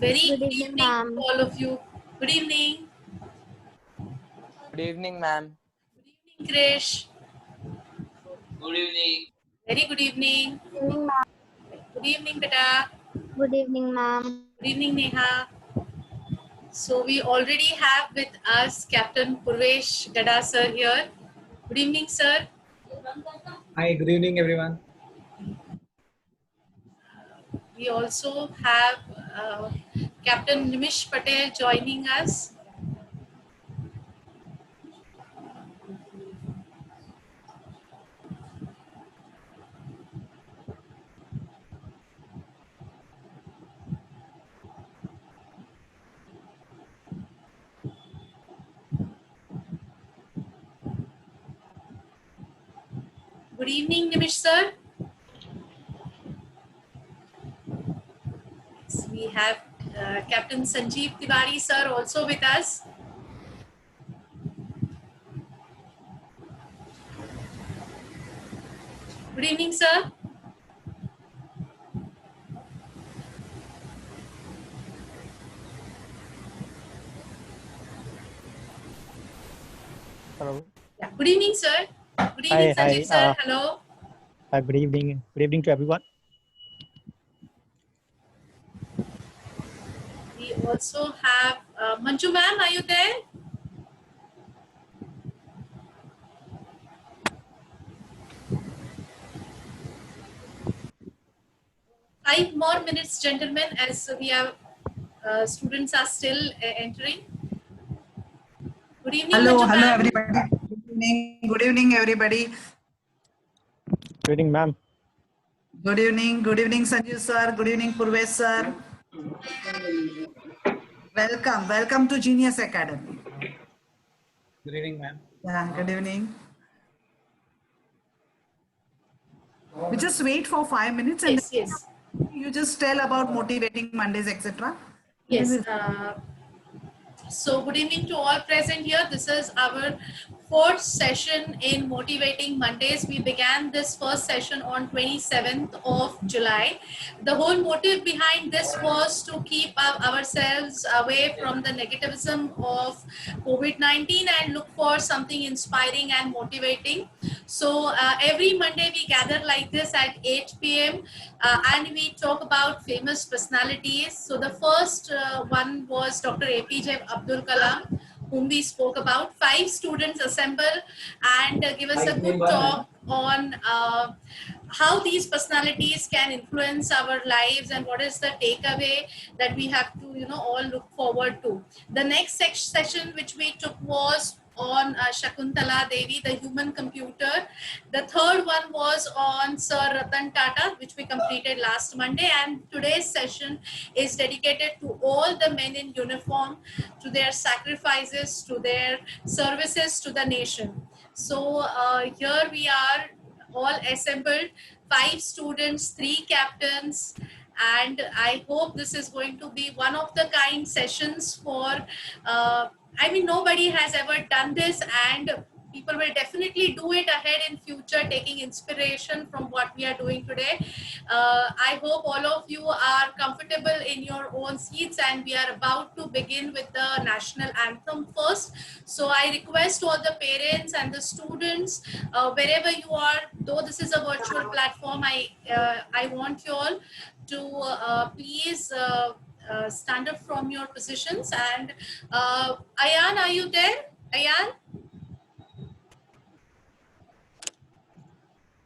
Very Good good evening, evening ma'am. to all of you. Good evening. Good evening, ma'am. Good evening, Krish. Good evening. Very good evening. Good evening, ma'am. Good evening, Beta. Good evening, ma'am. Good evening, Neha. So we already have with us Captain Purvesh Gada sir here. Good evening, sir. Hi, good evening, everyone. We also have Captain Nimish Patel joining us. Good evening, Nimish sir. We have Captain Sanjeev Tiwari sir also with us. Good evening, sir. Hello. Yeah. Good evening, sir. Good evening, Hi. Sanjeev sir. Hello. Good evening. Good evening to everyone. We also have Manju ma'am. Are you there? Five more minutes, gentlemen, as we have students are still entering. Good evening, Hello, Manju hello ma'am. everybody. Good evening, everybody. Good evening, ma'am. Good evening, Sanjeev sir. Good evening, Purvesh sir. Welcome to Genius Academy. Good evening, ma'am. Yeah, good evening. We just wait for 5 minutes and Yes. you just tell about motivating Mondays, etc. Yes. So good evening to all present here. This is our fourth session in Motivating Mondays. We began this first session on 27th of July. The whole motive behind this was to keep ourselves away from the negativism of COVID-19 and look for something inspiring and motivating. So every Monday we gather like this at 8 p.m. And we talk about famous personalities. So the first one was Dr. APJ Abdul Kalam, whom we spoke about. 5 students assemble and give us a good talk on how these personalities can influence our lives and what is the takeaway that we have to all look forward to. The next session which we took was on Shakuntala Devi, the human computer. The third one was on Sir Ratan Tata, which we completed last Monday, and today's session is dedicated to all the men in uniform, to their sacrifices, to their services to the nation. So here we are all assembled, 5 students, 3 captains, and I hope this is going to be one of the kind sessions for nobody has ever done this, and people will definitely do it ahead in future, taking inspiration from what we are doing today. I hope all of you are comfortable in your own seats, and we are about to begin with the national anthem first. So I request all the parents and the students, wherever you are, though this is a virtual platform, I want you all to please stand up from your positions. And Ayan, are you there? Ayan?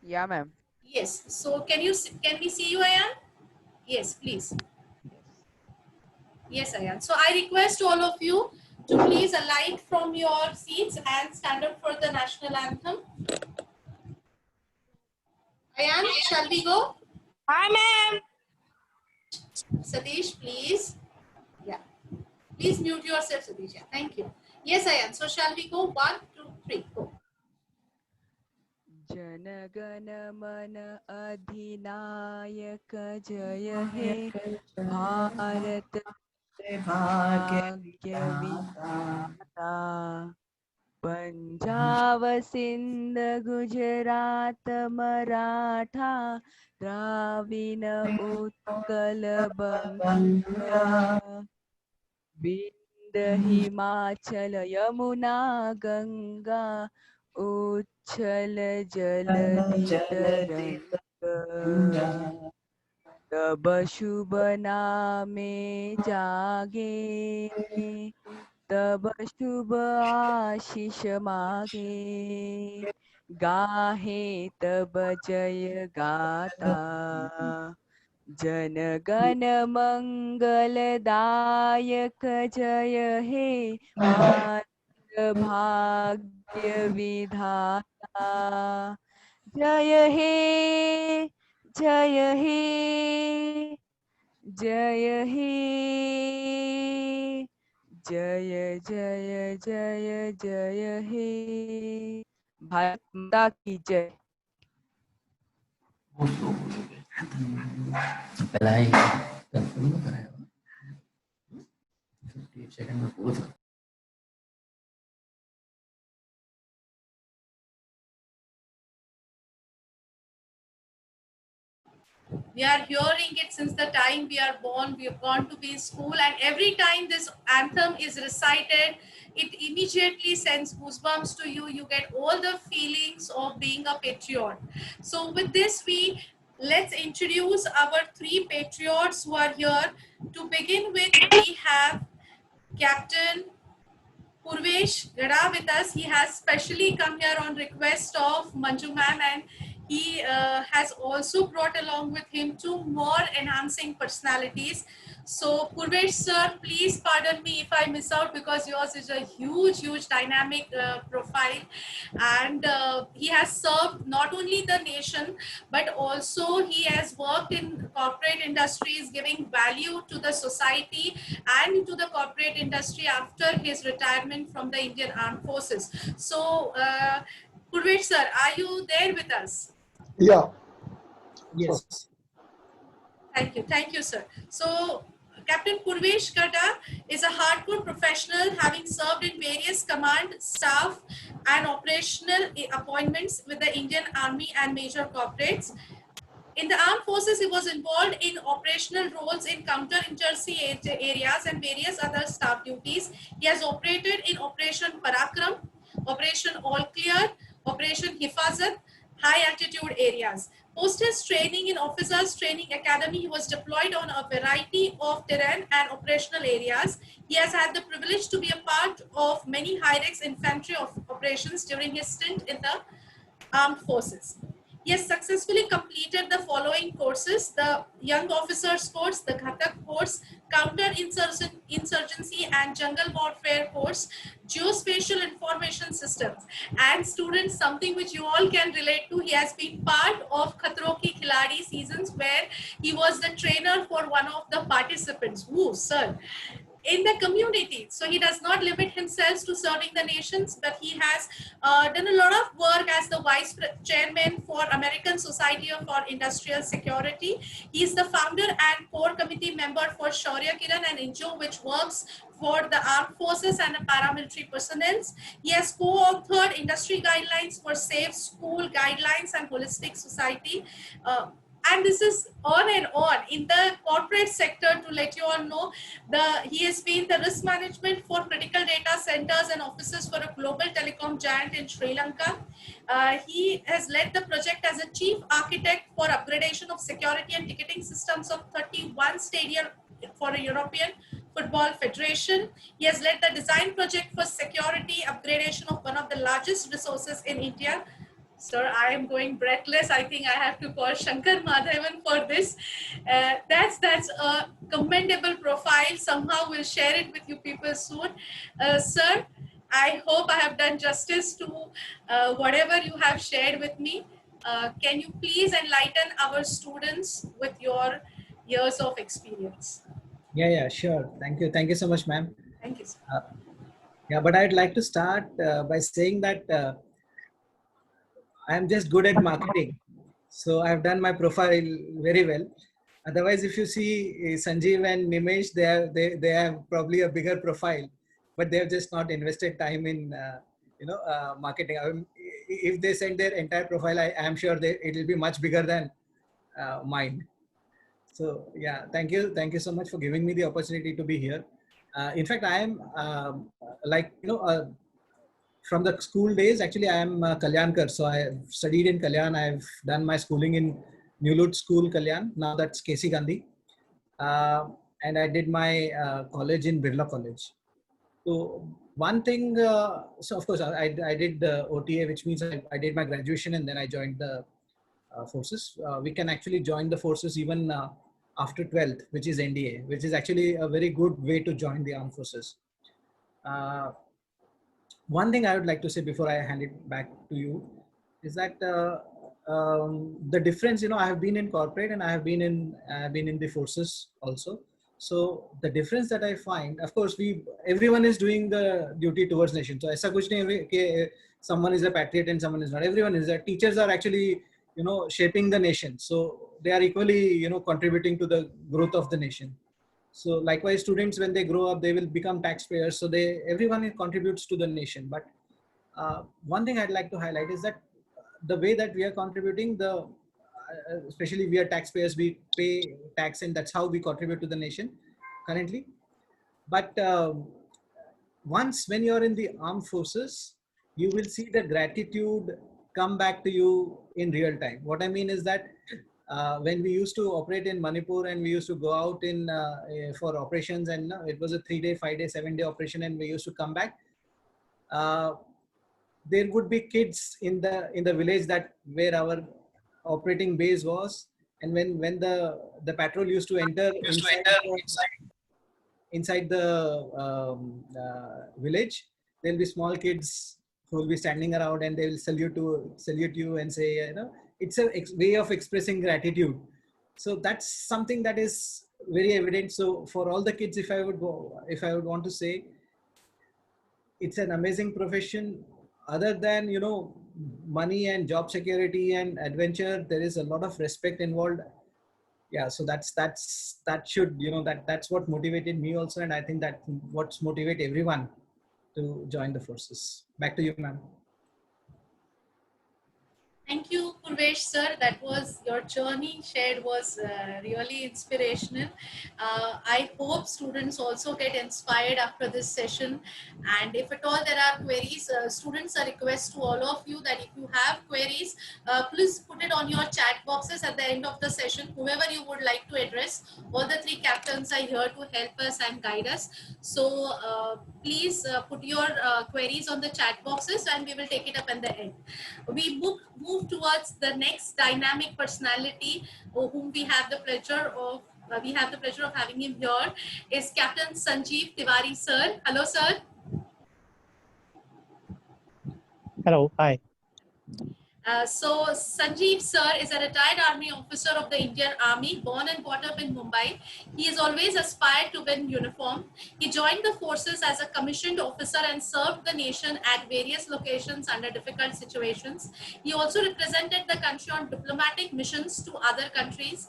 Yeah, ma'am. Yes. So can we see you, Ayan? Yes, please. Yes, Ayan. So I request all of you to please alight from your seats and stand up for the national anthem. Ayan, shall we go? Hi, ma'am. Satish, please. Yeah. Please mute yourself, Satish. Yeah. Thank you. Yes, Ayan. So shall we go? 1, 2, 3, go. जनगण मन अधिनायक जय हे भारत भाग्य विधाता पंजाब सिंध गुजरात मराठा द्राविण उत्कल बंगा विंध्य हिमाचल यमुना गंगा उच्छल जलधि तरंगा तब शुभ नामे जागे तब शुभ आशीष मागे गाहे तब जय गाता जन गण मंगलदायक जय हे मानव भाग्य विधाता जय हे जय हे जय हे जय जय जय जय हे भारत माता की जय पहला ही कंफर्म कराया 58 सेकंड में पूरा We are hearing it since the time we are born. We have gone to be in school, and every time this anthem is recited, it immediately sends goosebumps to you. You get all the feelings of being a patriot. So with this, let's introduce our three patriots who are here. To begin with, we have Captain Purvesh Gada with us. He has specially come here on request of Manju ma'am, and he has also brought along with him two more enhancing personalities. So Purvesh sir, please pardon me if I miss out, because yours is a huge dynamic profile, and he has served not only the nation but also he has worked in corporate industries, giving value to the society and to the corporate industry after his retirement from the Indian Armed Forces. So Purvesh sir, are you there with us? Yeah. Yes. Thank you, sir. So, Captain Purvesh Gada is a hardcore professional, having served in various command, staff, and operational appointments with the Indian Army and major corporates. In the armed forces, he was involved in operational roles in counterinsurgency areas and various other staff duties. He has operated in Operation Parakram, Operation All Clear, Operation Hifazat, high altitude areas. Post his training in Officers Training Academy, he was deployed on a variety of terrain and operational areas. He has had the privilege to be a part of many high-risk infantry operations during his stint in the armed forces. He has successfully completed the following courses: the Young Officers Course, the Ghatak Course, Counter-Insurgency and Jungle Warfare Course, Geospatial Information Systems. And students, something which you all can relate to, he has been part of Khatron Ki Khiladi seasons, where he was the trainer for one of the participants. Woo, sir. In the community. So he does not limit himself to serving the nations, but he has done a lot of work as the vice chairman for American Society for Industrial Security. He is the founder and core committee member for Shaurya Kiran and INJO, which works for the armed forces and the paramilitary personnel. He has co-authored industry guidelines for safe school guidelines and holistic society. And this is on and on in the corporate sector. To let you all know, he has been the risk management for critical data centers and offices for a global telecom giant in Sri Lanka. He has led the project as a chief architect for upgradation of security and ticketing systems of 31 stadium for a European Football Federation. He has led the design project for security upgradation of one of the largest resources in India. Sir, I am going breathless. I think I have to call Shankar Madhavan for this. That's a commendable profile. Somehow we'll share it with you people soon. Sir, I hope I have done justice to whatever you have shared with me. Can you please enlighten our students with your years of experience? Yeah, sure. Thank you so much, ma'am. Thank you, sir. Yeah, but I'd like to start by saying that I'm just good at marketing. So I've done my profile very well. Otherwise, if you see Sanjeev and Nimesh, they have probably a bigger profile, but they have just not invested time in marketing. If they send their entire profile, I am sure it will be much bigger than mine. So yeah, thank you so much for giving me the opportunity to be here. In fact, I am like from the school days. Actually, I am Kalyankar, so I have studied in Kalyan. I've done my schooling in New Lut School, Kalyan. Now that's KC Gandhi, and I did my college in Birla College. So one thing, so of course I did the OTA, which means I did my graduation and then I joined the forces. We can actually join the forces even after 12th, which is NDA, which is actually a very good way to join the armed forces. One thing I would like to say before I hand it back to you is that the difference, I have been in corporate and I have been in the forces also. So the difference that I find, of course, everyone is doing the duty towards nation. So aisa kuch nahi hai कि someone is a patriot and someone is not. Everyone is. Teachers are actually, shaping the nation. So they are equally, contributing to the growth of the nation. So likewise, students, when they grow up, they will become taxpayers. So everyone contributes to the nation. But one thing I'd like to highlight is that the way that we are contributing, especially we are taxpayers, we pay tax, and that's how we contribute to the nation currently. But once when you're in the armed forces, you will see the gratitude come back to you in real time. What I mean is that when we used to operate in Manipur and we used to go out for operations, and it was a 3-day, 5-day, 7-day operation, and we used to come back. There would be kids in the village where our operating base was, and when the patrol used to enter inside the village, there'll be small kids who will be standing around and they will salute you and say, it's a way of expressing gratitude. So that's something that is very evident. So for all the kids, if I would want to say, it's an amazing profession. Other than money and job security and adventure, there is a lot of respect involved. Yeah, so that's what motivated me also, and I think that what's motivate everyone to join the forces. Back to you, ma'am. Thank you, Purvesh sir. That was your journey shared was really inspirational. I hope students also get inspired after this session. And if at all there are queries, students, a request to all of you that if you have queries, please put it on your chat boxes at the end of the session. Whoever you would like to address, all the 3 captains are here to help us and guide us. So please put your queries on the chat boxes and we will take it up at the end. We move towards the next dynamic personality whom we have the pleasure of having him here is Captain Sanjeev Tiwari sir. Hello sir. Hello, hi. So Sanjeev sir is a retired army officer of the Indian Army, born and brought up in Mumbai. He has always aspired to win uniform. He joined the forces as a commissioned officer and served the nation at various locations under difficult situations. He also represented the country on diplomatic missions to other countries.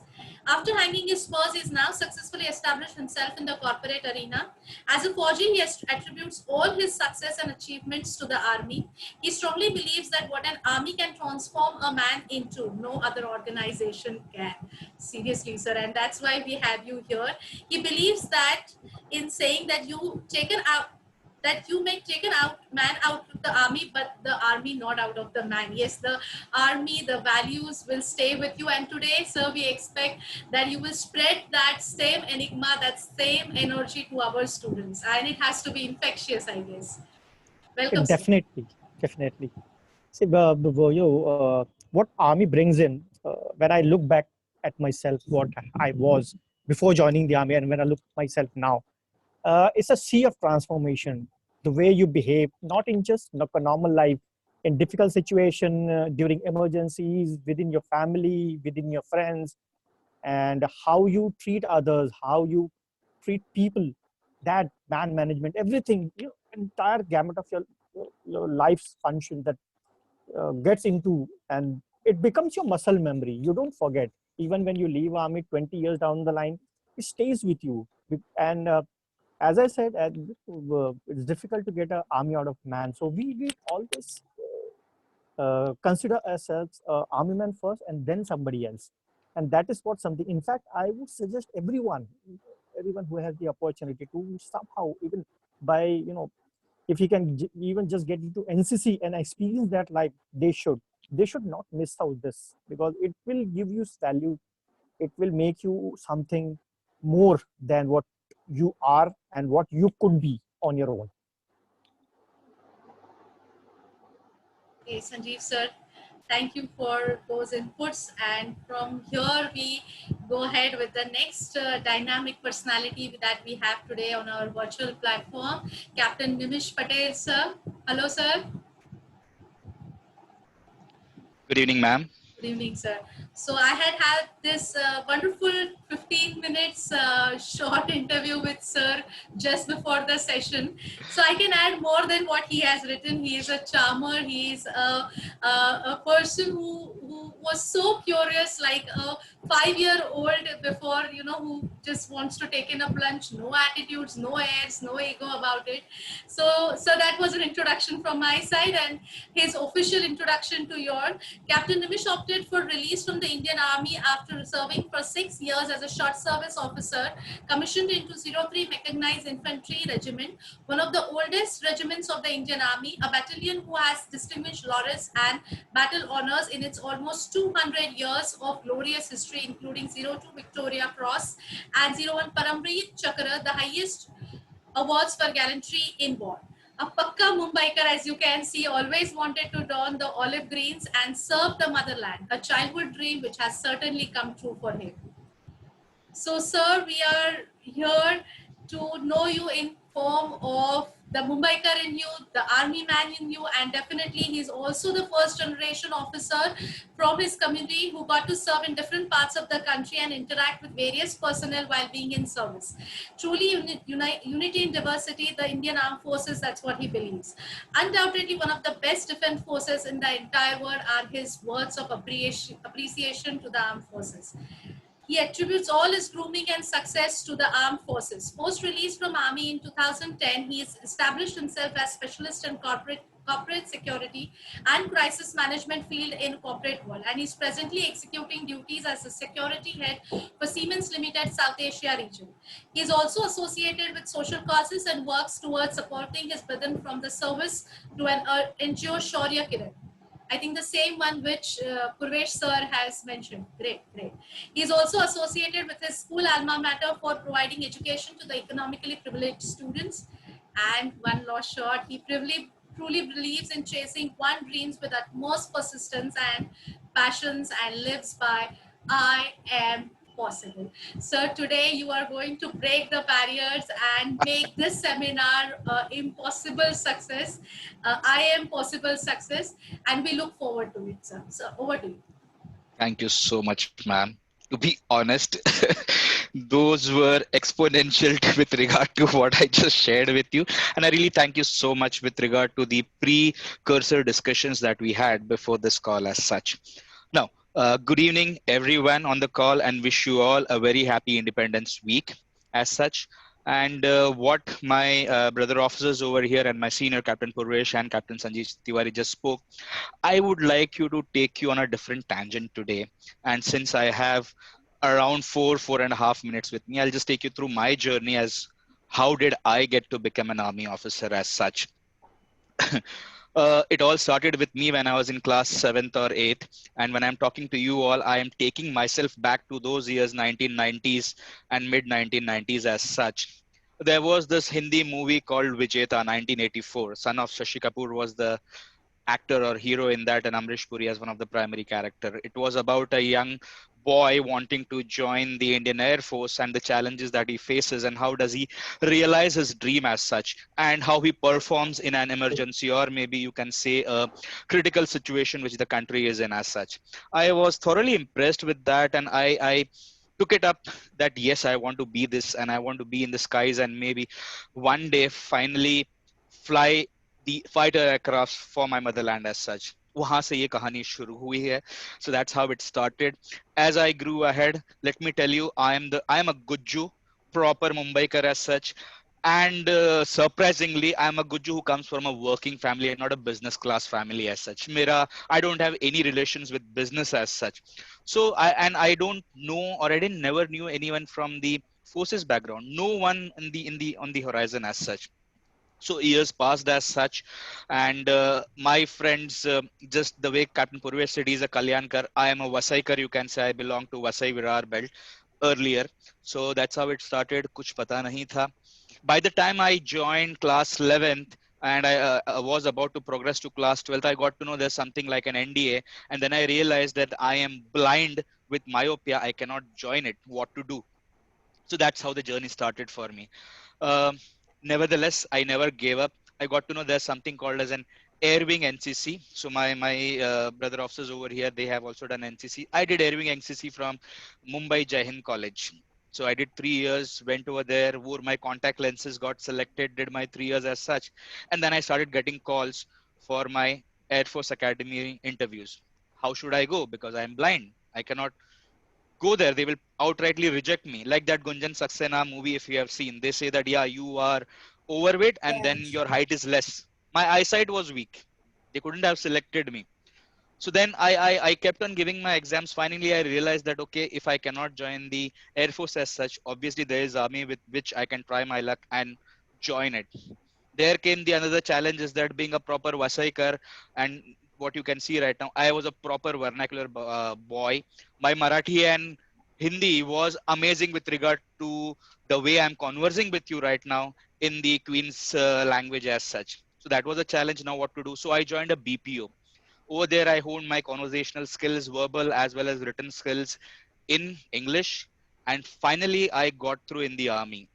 After hanging his spurs, he has now successfully established himself in the corporate arena. As a Fauji, he attributes all his success and achievements to the army. He strongly believes that what an army can transform a man into, no other organization can. Seriously, sir, and that's why we have you here. He believes that in saying that you may taken out man out of the army, but the army not out of the man. Yes, the army, the values will stay with you. And today, sir, we expect that you will spread that same enigma, that same energy to our students. And it has to be infectious, I guess. Welcome, sir. Definitely. See, what army brings in, when I look back at myself, what I was before joining the army, and when I look at myself now, it's a sea of transformation. The way you behave, not in just normal life, in difficult situation, during emergencies, within your family, within your friends, and how you treat others, how you treat people, that man management, everything, entire gamut of your life's function that gets into, and it becomes your muscle memory. You don't forget. Even when you leave army 20 years down the line, it stays with you. And as I said, it's difficult to get an army out of man. So we always consider ourselves army men first and then somebody else. And that is what something, in fact, I would suggest everyone who has the opportunity to somehow, even by, if he can even just get into NCC and experience that life, they should not miss out this, because it will give you value. It will make you something more than what you are and what you could be on your own. Okay, Sanjeev sir, thank you for those inputs. And from here, we go ahead with the next dynamic personality that we have today on our virtual platform, Captain Nimish Patel sir. Hello, sir. Good evening, ma'am. Good evening, sir. So I had this wonderful 15 minutes short interview with sir just before the session. So I can add more than what he has written. He is a charmer. He is a person who was so curious, like a 5-year-old before, who just wants to take in a plunge. No attitudes, no airs, no ego about it. So that was an introduction from my side, and his official introduction to your Captain Nimish opted for release from the Indian Army after serving for 6 years as a short service officer, commissioned into 03 Mechanized Infantry Regiment, one of the oldest regiments of the Indian Army, a battalion who has distinguished laurels and battle honors in its almost 200 years of glorious history, including 02 Victoria Cross and 01 Paramveer Chakra, the highest awards for gallantry in war. A Pakka Mumbaikar, as you can see, always wanted to don the olive greens and serve the motherland, a childhood dream which has certainly come true for him. So, sir, we are here to know you in form of the Mumbaikar in you, the army man in you, and definitely he's also the first generation officer from his community who got to serve in different parts of the country and interact with various personnel while being in service. Truly unity in diversity, the Indian Armed Forces, that's what he believes. Undoubtedly, one of the best defense forces in the entire world are his words of appreciation to the armed forces. He attributes all his grooming and success to the armed forces. Post-release from Army in 2010, he has established himself as specialist in corporate security and crisis management field in corporate world, and he's presently executing duties as the security head for Siemens Limited South Asia region. He is also associated with social causes and works towards supporting his brethren from the service to an NGO, Shaurya Kiran. I think the same one which Purvesh sir has mentioned. Great. He is also associated with his school alma mater for providing education to the economically privileged students. And one last short, he truly believes in chasing one dreams with utmost persistence and passions and lives by I am possible. So today you are going to break the barriers and make this seminar impossible success. I am possible success, and we look forward to it, sir. So over to you. Thank you so much, ma'am. To be honest, those were exponential with regard to what I just shared with you. And I really thank you so much with regard to the precursor discussions that we had before this call as such. Now, good evening, everyone on the call, and wish you all a very happy Independence Week as such. And what my brother officers over here and my senior Captain Purvesh and Captain Sanjeev Tiwari just spoke, I would like you to take you on a different tangent today. And since I have around 4.5 minutes with me, I'll just take you through my journey as how did I get to become an army officer as such. It all started with me when I was in class 7th or 8th. And when I'm talking to you all, I am taking myself back to those years, 1990s and mid 1990s as such. There was this Hindi movie called Vijeta, 1984. Son of Shashi Kapoor was the actor or hero in that, and Amrish Puri as one of the primary character. It was about a young boy wanting to join the Indian Air Force and the challenges that he faces, and how does he realize his dream as such, and how he performs in an emergency, or maybe you can say a critical situation which the country is in as such. I was thoroughly impressed with that, and I took it up that yes, I want to be this, and I want to be in the skies, and maybe one day finally fly the fighter aircraft for my motherland as such. वहां से ये कहानी शुरू हुई है. So that's how it started. As I grew ahead, let me tell you, I am a Gujju, proper Mumbaikar as such. And surprisingly, I'm a Guju who comes from a working family and not a business class family as such. I don't have any relations with business as such. So I don't know, or I didn't never knew anyone from the forces background. No one on the horizon as such. So years passed as such, and my friends, just the way Captain Purvesh said, he's a Kalyankar. I am a Vasaikar, you can say. I belong to Vasai Virar belt earlier. So that's how it started. Kuch pata nahi tha. By the time I joined class 11th and I was about to progress to class 12th, I got to know there's something like an NDA. And then I realized that I am blind with myopia. I cannot join it. What to do? So that's how the journey started for me. Um, Nevertheless, I never gave up. I got to know there's something called as an Air Wing NCC. So my brother officers over here, they have also done NCC. I did Air Wing NCC from Mumbai Jai Hind College. So I did 3 years, went over there, wore my contact lenses, got selected, did my 3 years as such. And then I started getting calls for my Air Force Academy interviews. How should I go? Because I'm blind. I cannot go there. They will outrightly reject me, like that Gunjan Saxena movie. If you have seen, they say that, yeah, you are overweight and then Yes. your height is less. My eyesight was weak. They couldn't have selected me. So then I kept on giving my exams. Finally I realized that, okay, if I cannot join the Air Force as such, obviously there is army with which I can try my luck and join it. There came the another challenge, is that being a proper Vasaikar, and what you can see right now, I was a proper vernacular boy. My Marathi and Hindi was amazing with regard to the way I'm conversing with you right now in the Queen's language as such. So that was a challenge. Now what to do? So I joined a BPO. Over there, I honed my conversational skills, verbal as well as written skills in English. And finally, I got through in the army.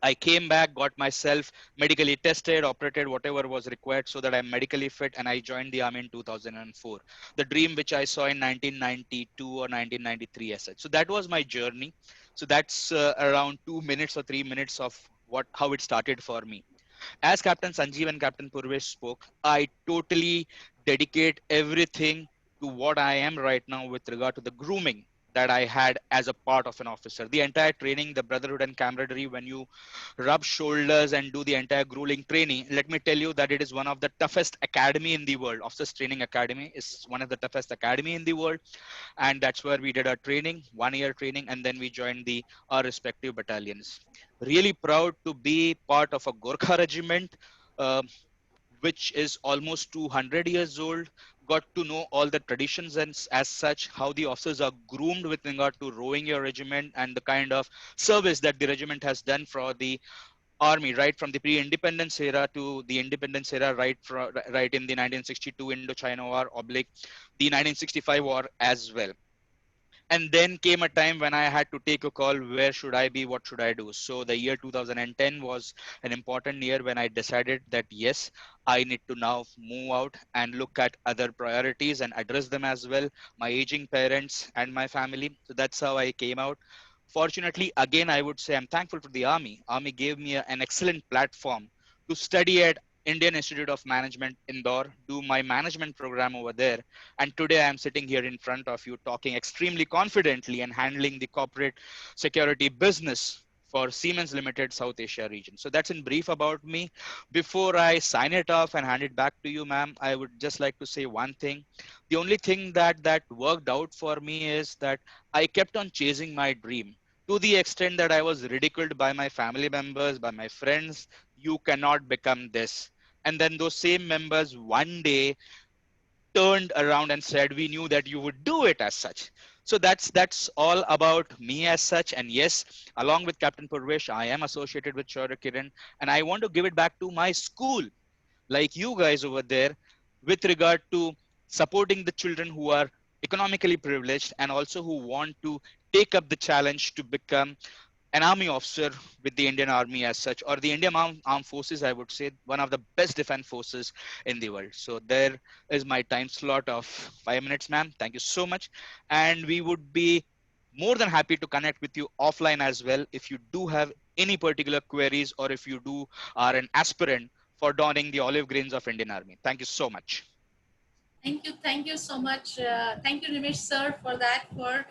I came back, got myself medically tested, operated, whatever was required so that I'm medically fit, and I joined the army in 2004. The dream which I saw in 1992 or 1993 as such. So that was my journey. So that's around 2 minutes or 3 minutes of how it started for me. As Captain Sanjeev and Captain Purvesh spoke, I totally dedicate everything to what I am right now with regard to the grooming that I had as a part of an officer. The entire training, the brotherhood and camaraderie, when you rub shoulders and do the entire grueling training, let me tell you that it is one of the toughest academy in the world. Officers Training Academy is one of the toughest academy in the world, and that's where we did our training, 1 year training, and then we joined our respective battalions. Really proud to be part of a Gorkha regiment, uh, which is almost 200 years old. Got to know all the traditions and as such, how the officers are groomed with regard to rowing your regiment and the kind of service that the regiment has done for the army, right from the pre-independence era to the independence era, right in the 1962 Indo-China War, oblique the 1965 war as well. And then came a time when I had to take a call, where should I be, what should I do? So the year 2010 was an important year when I decided that yes, I need to now move out and look at other priorities and address them as well, my aging parents and my family. So that's how I came out. Fortunately, again, I would say I'm thankful to the army gave me an excellent platform to study at Indian Institute of Management Indore, do my management program over there. And today I am sitting here in front of you talking extremely confidently and handling the corporate security business for Siemens Limited South Asia region. So that's in brief about me. Before I sign it off and hand it back to you, ma'am, I would just like to say one thing. The only thing that worked out for me is that I kept on chasing my dream to the extent that I was ridiculed by my family members, by my friends. You cannot become this. And then those same members one day turned around and said, we knew that you would do it as such. So that's all about me as such. And yes, along with Captain Purvesh, I am associated with Shaurya Kiran, and I want to give it back to my school, like you guys over there, with regard to supporting the children who are economically privileged and also who want to take up the challenge to become an army officer with the Indian Army as such, or the Indian Armed Forces, I would say, one of the best defense forces in the world. So there is my time slot of 5 minutes, ma'am. Thank you so much. And we would be more than happy to connect with you offline as well if you do have any particular queries, or if you do are an aspirant for donning the olive greens of Indian Army. Thank you so much. Thank you so much. Thank you, Nimish sir, for that, for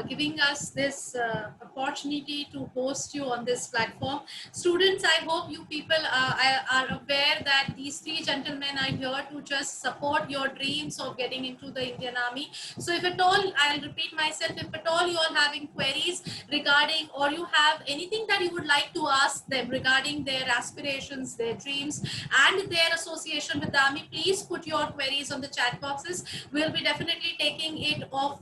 giving us this opportunity to host you on this platform. Students, I hope you people are aware that these three gentlemen are here to just support your dreams of getting into the Indian Army. So if at all, I'll repeat myself, if at all you are having queries regarding, or you have anything that you would like to ask them regarding their aspirations, their dreams, and their association with the Army, please put your queries on the chat boxes. We'll be definitely taking it off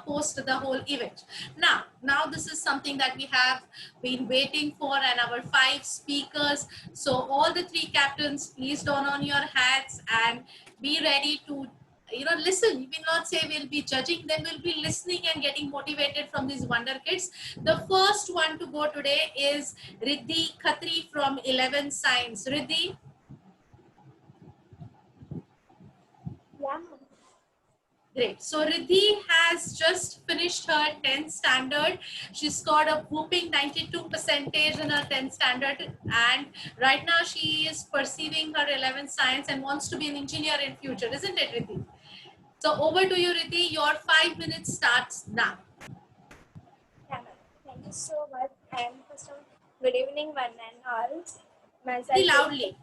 post the whole event. Now this is something that we have been waiting for, and our 5 speakers. So all the 3 captains, please don on your hats and be ready to listen. We will not say we'll be judging them, we'll be listening and getting motivated from these wonder kids. The first one to go today is Riddhi Khatri from 11 Science. Riddhi. Yeah. Great. So Riddhi has just finished her 10th standard. She scored a whooping 92% in her 10th standard. And right now she is pursuing her 11th science and wants to be an engineer in future. Isn't it, Riddhi? So over to you, Riddhi. Your 5 minutes starts now. Yeah, ma'am. Thank you so much. And first of all, good evening, one and all. Myself, Very loudly.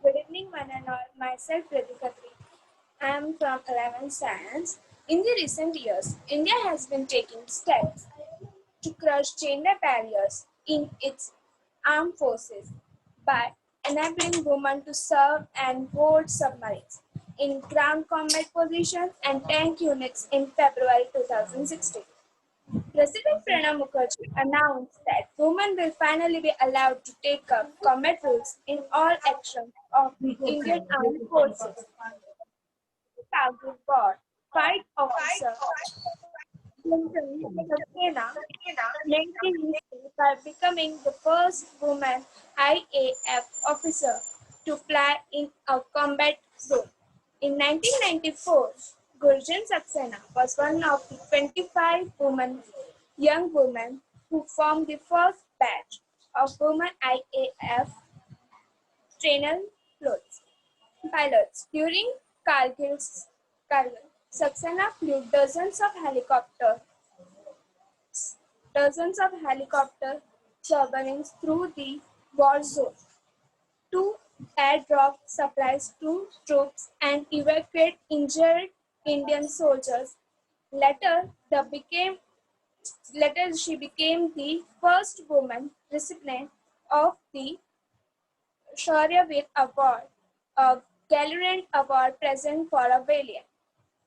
Good evening, one and all. Myself, Riddhi Khatri. I am from 11 Science. In the recent years, India has been taking steps to crush gender barriers in its armed forces by enabling women to serve and board submarines in ground combat positions and tank units in February 2016. President Pranab Mukherjee announced that women will finally be allowed to take up combat roles in all actions of the Indian Armed Forces. Kargil War fight officer Clinton Saxena made the history by becoming the first woman IAF officer to fly in a combat zone. In 1994, Gurjan Saxena was one of the 25 young women who formed the first batch of women IAF trainer pilots. During Kargil, Saxena flew dozens of helicopter submarines through the war zone to airdrop supplies to troops and evacuate injured Indian soldiers. Later, she became the first woman recipient of the Shaurya Veer Award, a Gallant Award present for a valiant,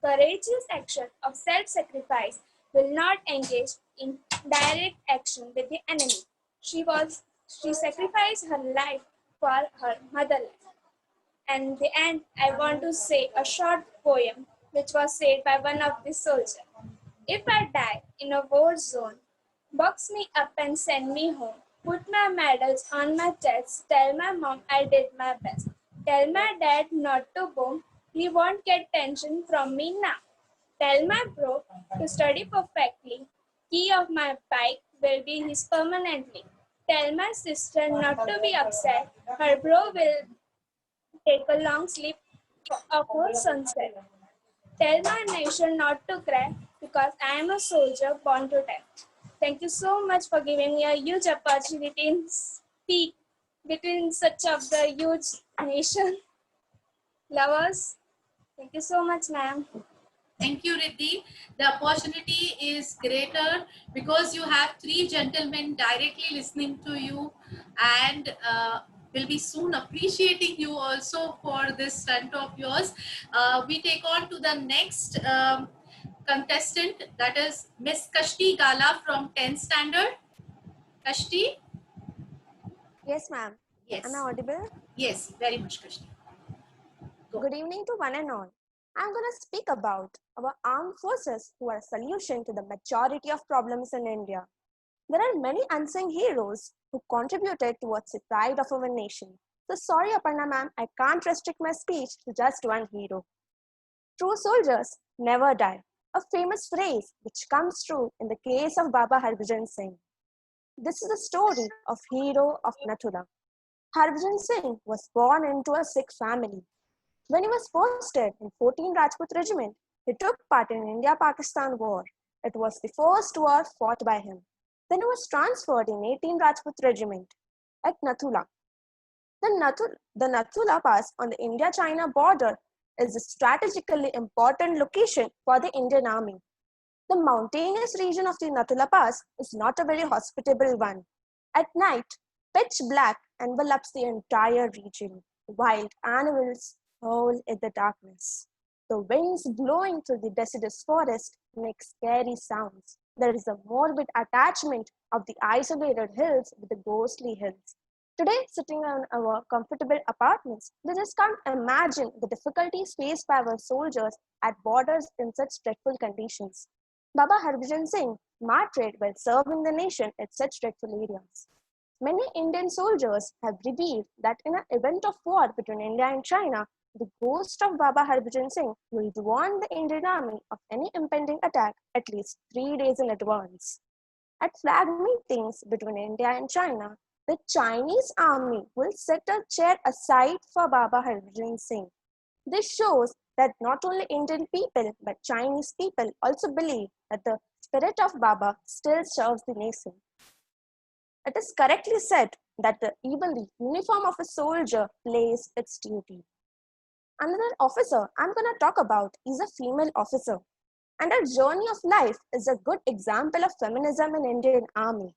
courageous action of self-sacrifice will not engage in direct action with the enemy. She sacrificed her life for her motherland. And in the end, I want to say a short poem which was said by one of the soldiers. If I die in a war zone, box me up and send me home. Put my medals on my chest. Tell my mom I did my best. Tell my dad not to boom. He won't get tension from me now. Tell my bro to study perfectly. Key of my bike will be his permanently. Tell my sister not to be upset. Her bro will take a long sleep of her sunset. Tell my nation not to cry because I am a soldier born to die. Thank you so much for giving me a huge opportunity to speak between such of the huge nation lovers. Thank you so much, ma'am. Thank you, Riddhi. The opportunity is greater because you have 3 gentlemen directly listening to you and will be soon appreciating you also for this stunt of yours. We take on to the next contestant, that is Miss Kashti Gala from 10th standard. Kashti? Yes, ma'am. Yes. Am I audible? Yes, very much, Kashti. Go. Good evening to one and all. I'm going to speak about our armed forces who are a solution to the majority of problems in India. There are many unsung heroes who contributed towards the pride of our nation. So sorry, Aparna ma'am, I can't restrict my speech to just one hero. True soldiers never die, a famous phrase which comes true in the case of Baba Harbhajan Singh. This is the story of hero of Nathula. Harbhajan Singh was born into a Sikh family. When he was posted in 14 Rajput Regiment, he took part in India-Pakistan War. It was the first war fought by him. Then he was transferred in 18 Rajput Regiment at Nathula. The Nathula Pass on the India-China border is a strategically important location for the Indian Army. The mountainous region of the Nathula Pass is not a very hospitable one. At night, pitch black envelops the entire region. Wild animals howl in the darkness. The winds blowing through the deciduous forest make scary sounds. There is a morbid attachment of the isolated hills with the ghostly hills. Today, sitting in our comfortable apartments, we just can't imagine the difficulties faced by our soldiers at borders in such dreadful conditions. Baba Harbhajan Singh martyred while serving the nation at such dreadful areas. Many Indian soldiers have revealed that in an event of war between India and China, the ghost of Baba Harbhajan Singh will warn the Indian army of any impending attack at least 3 days in advance. At flag meetings between India and China, the Chinese army will set a chair aside for Baba Harbhajan Singh. This shows that not only Indian people but Chinese people also believe that the spirit of Baba still serves the nation. It is correctly said that even the uniform of a soldier plays its duty. Another officer I'm going to talk about is a female officer, and her journey of life is a good example of feminism in Indian Army.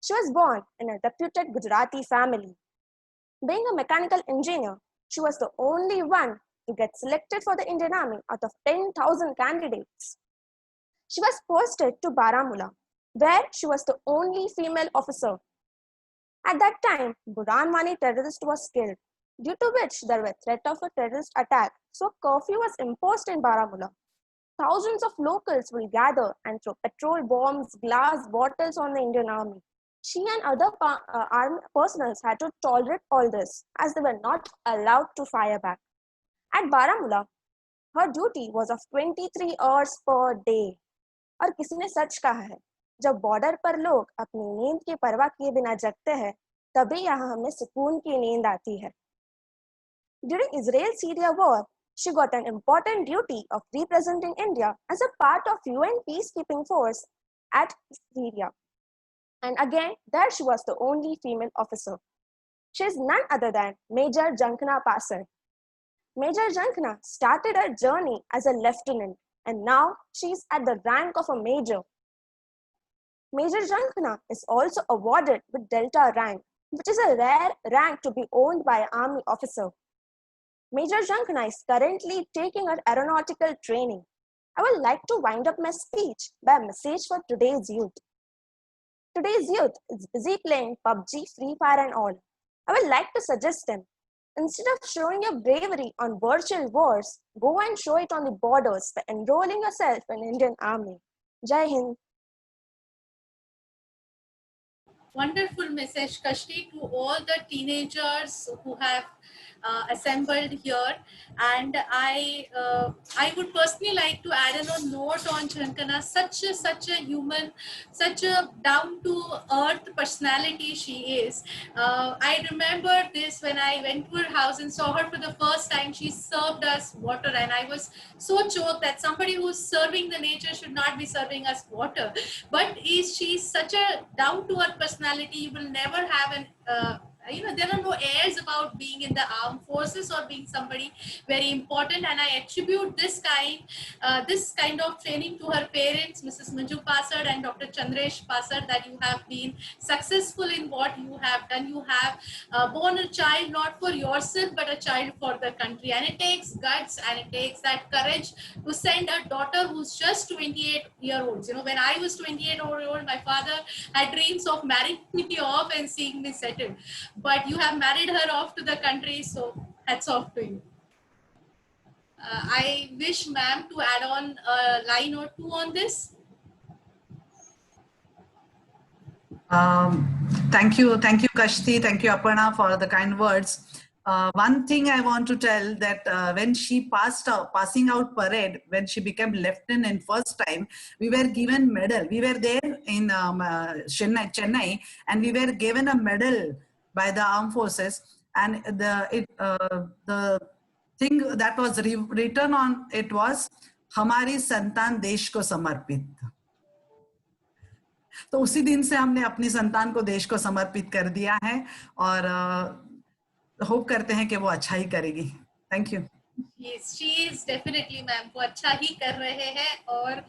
She was born in a reputed Gujarati family. Being a mechanical engineer, she was the only one to get selected for the Indian Army out of 10,000 candidates. She was posted to Baramulla, where she was the only female officer. At that time, Buran Wani terrorist was killed, due to which there was threat of a terrorist attack, so curfew was imposed in Baramulla. Thousands of locals will gather and throw petrol bombs, glass bottles on the Indian Army. She and other armed personnel had to tolerate all this, as they were not allowed to fire back. At Baramulla, her duty was of 23 hours per day. और किसी ने सच कहा है, जब border पर लोग अपनी नींद की परवाह किए बिना जगते हैं, तभी यहाँ हमें सुकून की नींद आती है. During Israel-Syria war, she got an important duty of representing India as a part of UN peacekeeping force at Syria. And again, there she was the only female officer. She is none other than Major Jankna Pasar. Major Jankna started her journey as a lieutenant, and now she is at the rank of a major. Major Jankna is also awarded with Delta rank, which is a rare rank to be owned by an army officer. Major Jankna is currently taking her aeronautical training. I would like to wind up my speech by a message for today's youth. Today's youth is busy playing PUBG, Free Fire and all. I would like to suggest them, instead of showing your bravery on virtual wars, go and show it on the borders by enrolling yourself in Indian Army. Jai Hind. Wonderful message, Kashti, to all the teenagers who have assembled here. And I would personally like to add a note on Jankana. Such a human, such a down-to-earth personality she is. I remember this when I went to her house and saw her for the first time. She served us water, and I was so choked that somebody who's serving the nature should not be serving us water. But she's such a down-to-earth personality. You will never have an there are no airs about being in the armed forces or being somebody very important, and I attribute this kind of training to her parents, Mrs. Manju Pasad and Dr. Chandresh Pasad, that you have been successful in what you have done. You have born a child not for yourself but a child for the country, and it takes guts and it takes that courage to send a daughter who's just 28-year-old. When I was 28-year-old, my father had dreams of marrying me off and seeing me settled. But you have married her off to the country, so hats off to you. I wish ma'am to add on a line or two on this. Thank you, Kashti. Thank you, Aparna, for the kind words. One thing I want to tell that when she passing out parade, when she became lieutenant first time, we were given medal. We were there in Chennai, and we were given a medal by the armed forces, and the thing that was written on it was हमारी संतान देश को समर्पित. तो उसी दिन से हमने अपनी संतान को देश को समर्पित कर दिया है और होप करते हैं कि वो अच्छा ही करेगी. Thank you. Yes, she is definitely ma'am वो अच्छा ही कर रहे हैं और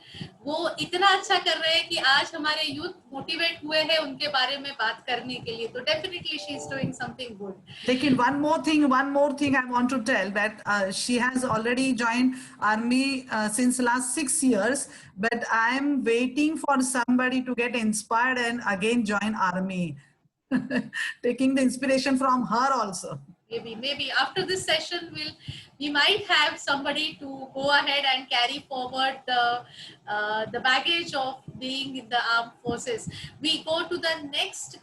वो इतना अच्छा कर रहे हैं कि आज हमारे यूथ मोटिवेट हुए हैं उनके बारे में बात करने के लिए. तो definitely she is doing something good. लेकिन one more thing I want to tell that she has already joined army since last 6 years, but I am waiting for somebody to get inspired and again join army, taking the inspiration from her also. Maybe after this session we might have somebody to go ahead and carry forward the baggage of being in the armed forces. We go to the next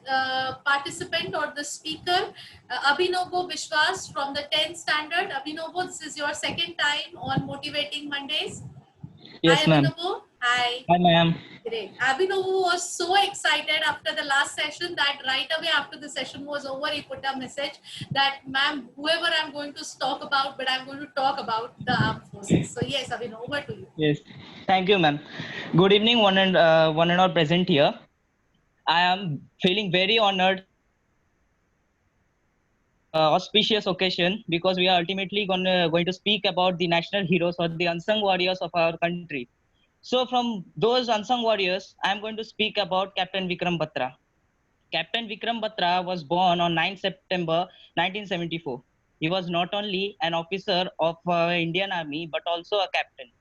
participant or the speaker, Abhinobo Vishwas from the 10th standard. Abhinobo, this is your second time on Motivating Mondays. Yes, Hi, ma'am. Abhinobo. Hi. Hi, ma'am. Great. Abhinav was so excited after the last session that right away after the session was over, he put a message that, ma'am, whoever I'm going to talk about, but I'm going to talk about the armed forces. So yes, Abhinav, over to you. Yes. Thank you, ma'am. Good evening, one and all present here. I am feeling very honored, auspicious occasion, because we are ultimately going to speak about the national heroes or the unsung warriors of our country. So from those unsung warriors, I'm going to speak about Captain Vikram Batra. Captain Vikram Batra was born on 9 September 1974. He was not only an officer of Indian Army, but also a captain.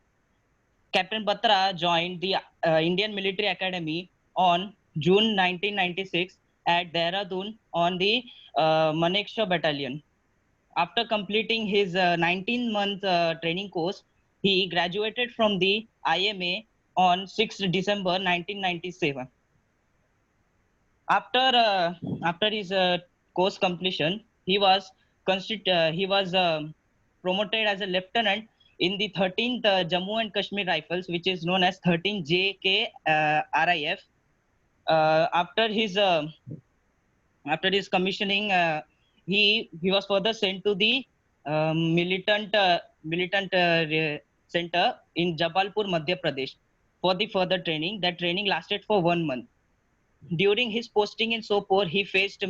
Captain Batra joined the Indian Military Academy on June 1996 at Dehradun on the Manekshaw Battalion. After completing his 19-month training course, he graduated from the IMA on 6th December 1997. After his course completion, he was promoted as a lieutenant in the 13th Jammu and Kashmir Rifles, which is known as 13th JK RIF. After his commissioning, he was further sent to the militant center in Jabalpur, Madhya Pradesh for the further training. That training lasted for 1 month. During his posting in Sopore, he faced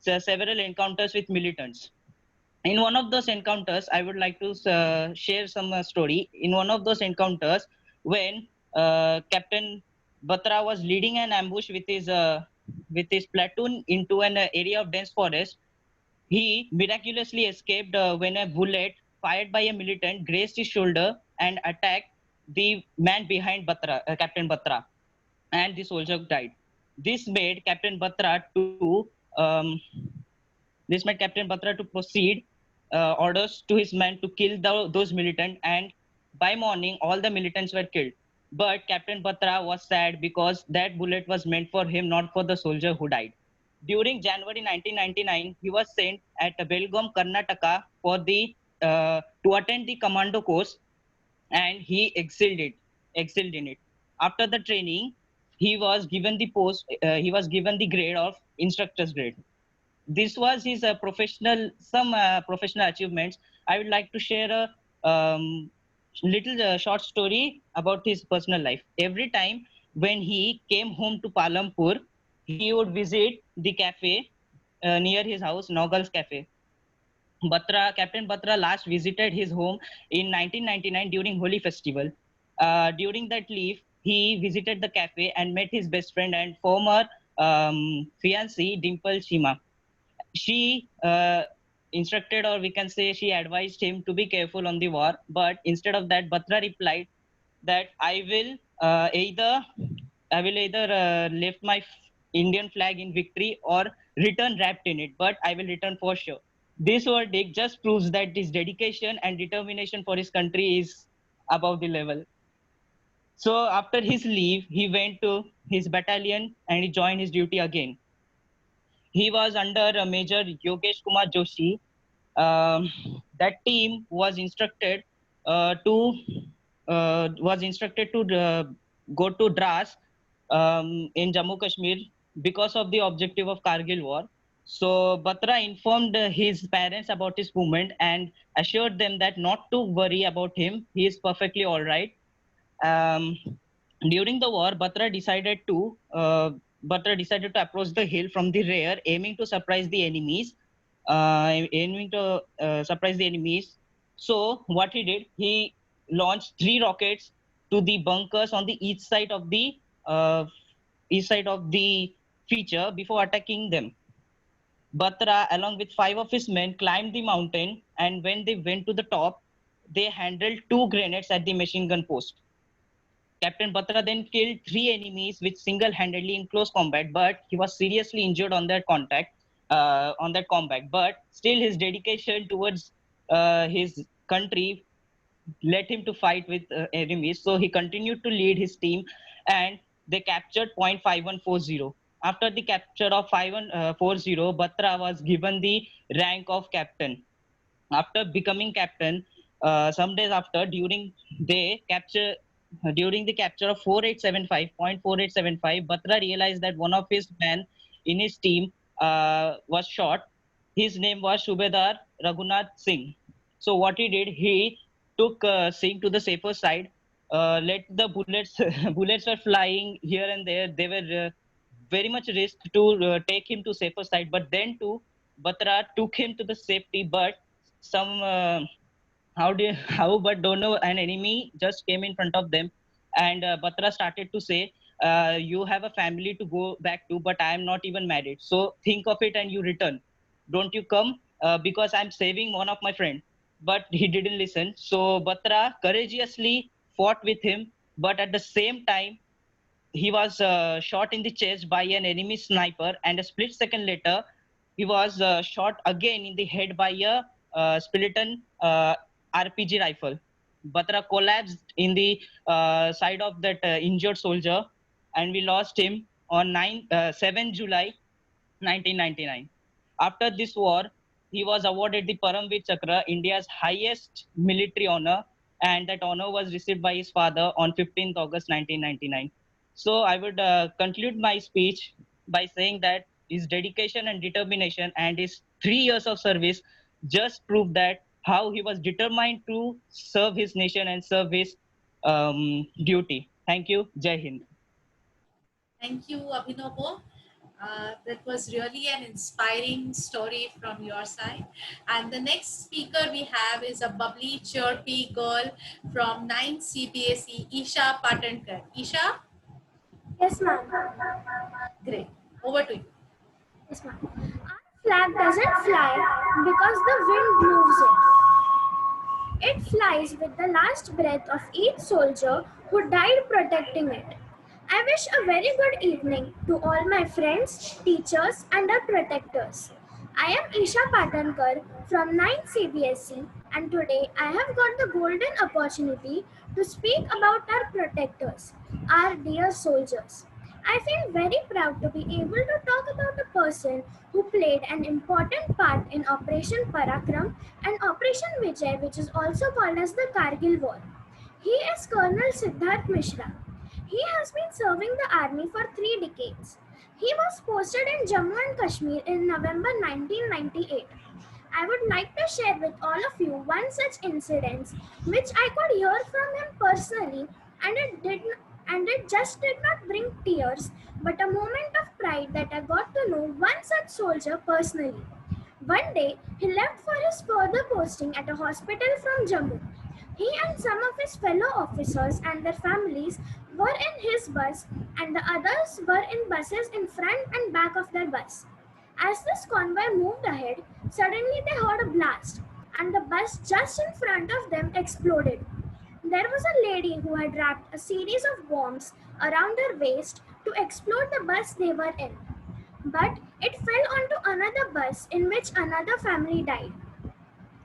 several encounters with militants. In one of those encounters, I would like to share some story. In one of those encounters, when Captain Batra was leading an ambush with his platoon into an area of dense forest, he miraculously escaped when a bullet fired by a militant grazed his shoulder and attacked the man behind Captain Batra, and the soldier died. This made Captain Batra to proceed orders to his men to kill those militants, and by morning all the militants were killed. But Captain Batra was sad because that bullet was meant for him, not for the soldier who died. During January 1999, he was sent at Belgaum, Karnataka to attend the commando course, and he excelled in it. After the training, he was given the grade of instructor's grade. This was his professional achievements. I would like to share a little short story about his personal life. Every time when he came home to Palampur, he would visit the cafe near his house, Nogal's Cafe. Captain Batra last visited his home in 1999 during Holi festival. During that leave, he visited the cafe and met his best friend and former fiancée, Dimple Shima. She instructed, or we can say she advised him to be careful on the war. But instead of that, Batra replied that I will either lift my Indian flag in victory or return wrapped in it, but I will return for sure. This verdict just proves that his dedication and determination for his country is above the level. So after his leave, he went to his battalion and he joined his duty again. He was under Major Yogesh Kumar Joshi. That team was instructed to go to Dras in Jammu Kashmir because of the objective of Kargil war. So Batra informed his parents about his movement and assured them that not to worry about him. He is perfectly all right. Um, during the war, Batra decided to approach the hill from the rear, aiming to surprise the enemies. So what he did, he launched 3 rockets to the bunkers on the uh, east side of the feature before attacking them. Batra, along with 5 of his men, climbed the mountain, and when they went to the top, they handled 2 grenades at the machine gun post. Captain Batra then killed 3 enemies with single-handedly in close combat, but he was seriously injured on that combat. But still, his dedication towards his country led him to fight with enemies. So he continued to lead his team, and they captured point 5140. After the capture of 5140, Batra was given the rank of captain. After becoming captain, some days after, during the capture of 4875.4875, Batra realized that one of his men in his team was shot. His name was Shubedar Raghunath Singh. So what he did, he took Singh to the safer side. Let the bullets bullets were flying here and there. They were very much risk to take him to safer side. But then too, Batra took him to the safety. But some how do how but don't know, an enemy just came in front of them, and Batra started to say, you have a family to go back to, but I am not even married, so think of it and you return. Don't you come, because I'm saving one of my friend. But he didn't listen, so Batra courageously fought with him. But at the same time, he was shot in the chest by an enemy sniper, and a split second later, he was shot again in the head by a Spiliton RPG rifle. Batra collapsed in the side of that injured soldier, and we lost him on 7 July 1999. After this war, he was awarded the Paramveer Chakra, India's highest military honor, and that honor was received by his father on 15th August 1999. So I would conclude my speech by saying that his dedication and determination and his 3 years of service just proved that how he was determined to serve his nation and serve his duty. Thank you. Jai Hind. Thank you, Abhinav. That was really an inspiring story from your side. And the next speaker we have is a bubbly, chirpy girl from 9th CBSE, Isha Patankar. Isha? Yes, ma'am. Great. Over to you. Yes, ma'am. Our flag doesn't fly because the wind moves it. It flies with the last breath of each soldier who died protecting it. I wish a very good evening to all my friends, teachers, and our protectors. I am Isha Patankar from 9th CBSE, and today I have got the golden opportunity to speak about our protectors, our dear soldiers. I feel very proud to be able to talk about a person who played an important part in Operation Parakram and Operation Vijay, which is also called as the Kargil War. He is Colonel Siddharth Mishra. He has been serving the army for 3 decades. He was posted in Jammu and Kashmir in November 1998. I would like to share with all of you one such incident which I could hear from him personally, and it just did not bring tears, but a moment of pride that I got to know one such soldier personally. One day, he left for his further posting at a hospital from Jammu. He and some of his fellow officers and their families were in his bus, and the others were in buses in front and back of their bus. As this convoy moved ahead, suddenly they heard a blast, and the bus just in front of them exploded. There was a lady who had wrapped a series of bombs around her waist to explode the bus they were in. But it fell onto another bus in which another family died.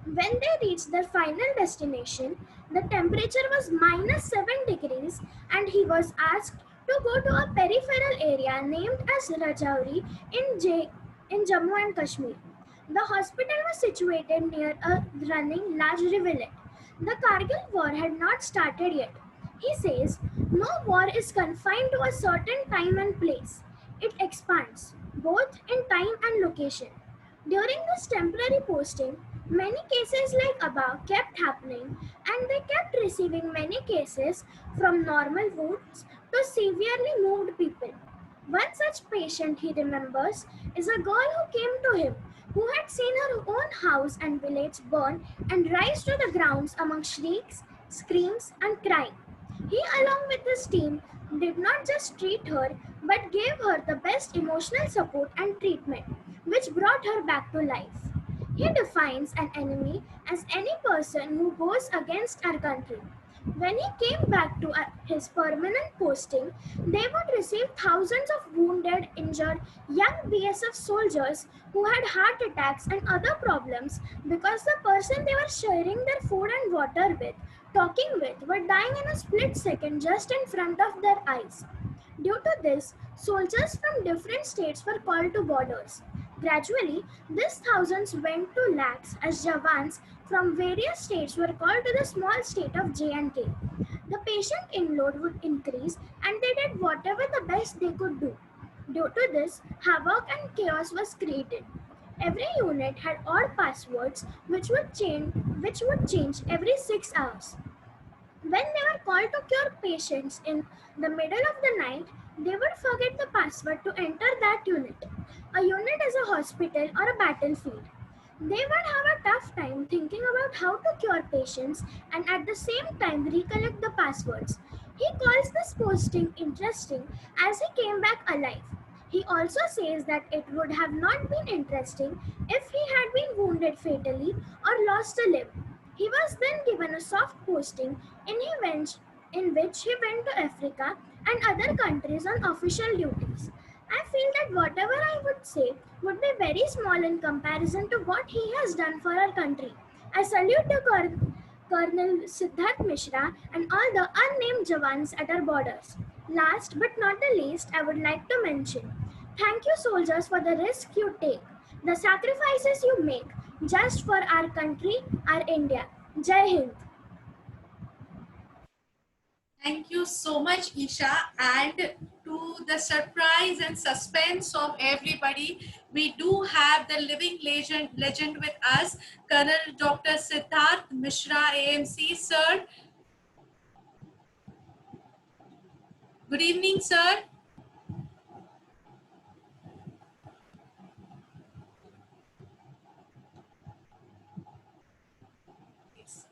When they reached their final destination, the temperature was -7 degrees, and he was asked to go to a peripheral area named as Rajouri in Jammu and Kashmir. The hospital was situated near a running large rivulet. The Kargil war had not started yet. He says, no war is confined to a certain time and place. it expands, both in time and location. During this temporary posting, many cases like above kept happening, and they kept receiving many cases from normal wounds to severely moved people. One such patient he remembers is a girl who came to him who had seen her own house and village burn and rise to the grounds among shrieks, screams, and crying. He, along with his team, did not just treat her but gave her the best emotional support and treatment, which brought her back to life. He defines an enemy as any person who goes against our country. When he came back to his permanent posting, they would receive thousands of wounded, injured young BSF soldiers who had heart attacks and other problems because the person they were sharing their food and water with, talking with, were dying in a split second just in front of their eyes. Due to this, soldiers from different states were called to borders. Gradually, these thousands went to lakhs as Javans from various states were called to the small state of J&K. The patient inload would increase and they did whatever the best they could do. Due to this, havoc and chaos was created. Every unit had odd passwords which would change every 6 hours. When they were called to cure patients in the middle of the night, they would forget the password to enter that unit. A unit is a hospital or a battlefield. They would have a tough time thinking about how to cure patients and at the same time recollect the passwords. He calls this posting interesting as he came back alive. He also says that it would have not been interesting if he had been wounded fatally or lost a limb. He was then given a soft posting in which he went to Africa and other countries on official duties. I feel that whatever I would say would be very small in comparison to what he has done for our country. I salute the Colonel Siddharth Mishra and all the unnamed Javans at our borders. Last but not the least, I would like to mention, thank you soldiers for the risk you take, the sacrifices you make just for our country, our India. Jai Hind. Thank you so much, Isha. And to the surprise and suspense of everybody, we do have the living legend with us, Colonel Dr. Siddharth Mishra, AMC. Sir, good evening, sir.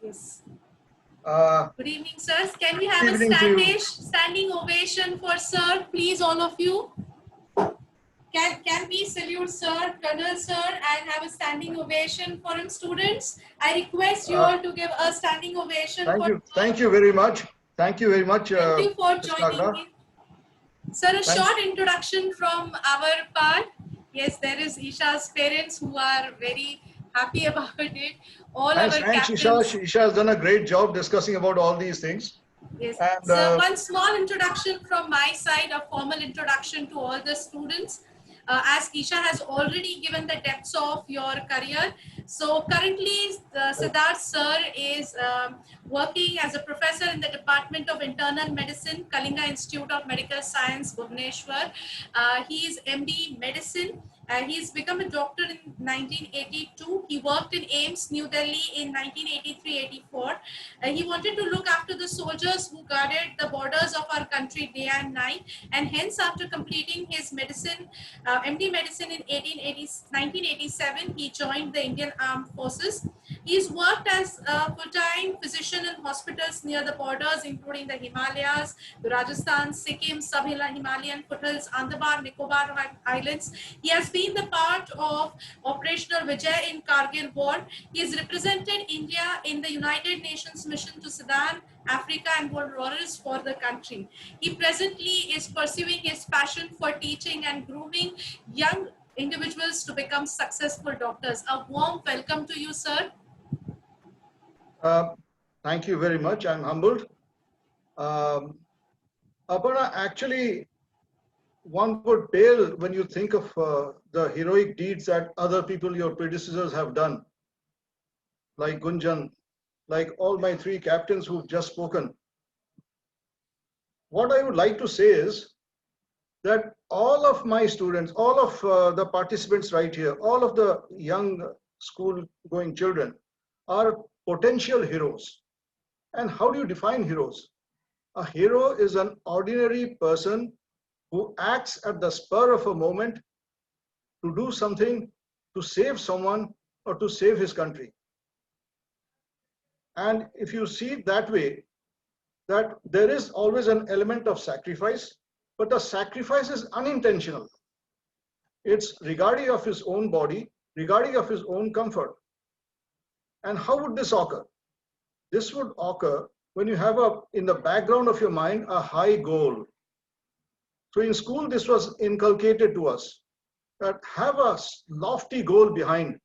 Yes. Good evening, sirs. Can we have a standing ovation for sir, please, all of you? Can we salute sir, Colonel sir, and have a standing ovation for him, students? I request you all to give a standing ovation. Thank you very much. Thank you very much. Thank you for joining in. Sir, a short introduction from our part. Yes, there is Isha's parents who are very happy about it. Thanks, Isha. Isha has done a great job discussing about all these things. Yes. And, so one small introduction from my side, a formal introduction to all the students. As Isha has already given the depths of your career. So currently, Siddharth sir is working as a professor in the Department of Internal Medicine, Kalinga Institute of Medical Science, Bhubaneswar. He is MD Medicine. He's become a doctor in 1982. He worked in AIIMS, New Delhi in 1983-84. He wanted to look after the soldiers who guarded the borders of our country day and night. And hence, after completing his medicine, MD medicine in 1987, he joined the Indian Armed Forces. He's worked as a full-time physician in hospitals near the borders, including the Himalayas, the Rajasthan, Sikkim, sub-Himalayan foothills, Andaman, Nicobar Islands. He has been the part of Operational Vijay in Kargil War. He has represented India in the United Nations mission to Sudan, Africa, and World Wars for the country. He presently is pursuing his passion for teaching and grooming young individuals to become successful doctors. A warm welcome to you, sir. Thank you very much. I'm humbled. Aparna, actually, one would pale when you think of the heroic deeds that other people, your predecessors, have done, like Gunjan, like all my three captains who've just spoken. What I would like to say is that all of my students, all of the participants right here, all of the young school going children are potential heroes. And how do you define heroes? A hero is an ordinary person who acts at the spur of a moment to do something, to save someone or to save his country. And if you see it that way, that there is always an element of sacrifice, but the sacrifice is unintentional. It's regarding of his own body, regarding of his own comfort. And how would this occur? This would occur when you have in the background of your mind, a high goal. So in school, this was inculcated to us, that have a lofty goal behind.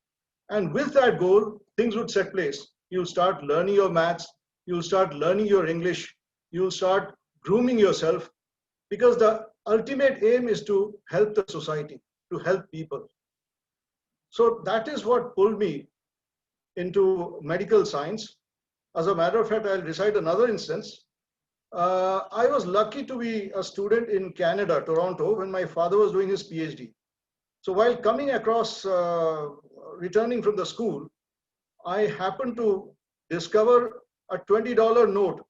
And with that goal, things would set place. You'll start learning your maths, you'll start learning your English, you'll start grooming yourself, because the ultimate aim is to help the society, to help people. So that is what pulled me into medical science. As a matter of fact, I'll recite another instance. I was lucky to be a student in Canada, Toronto, when my father was doing his PhD. So while coming across, returning from the school, I happened to discover a $20 note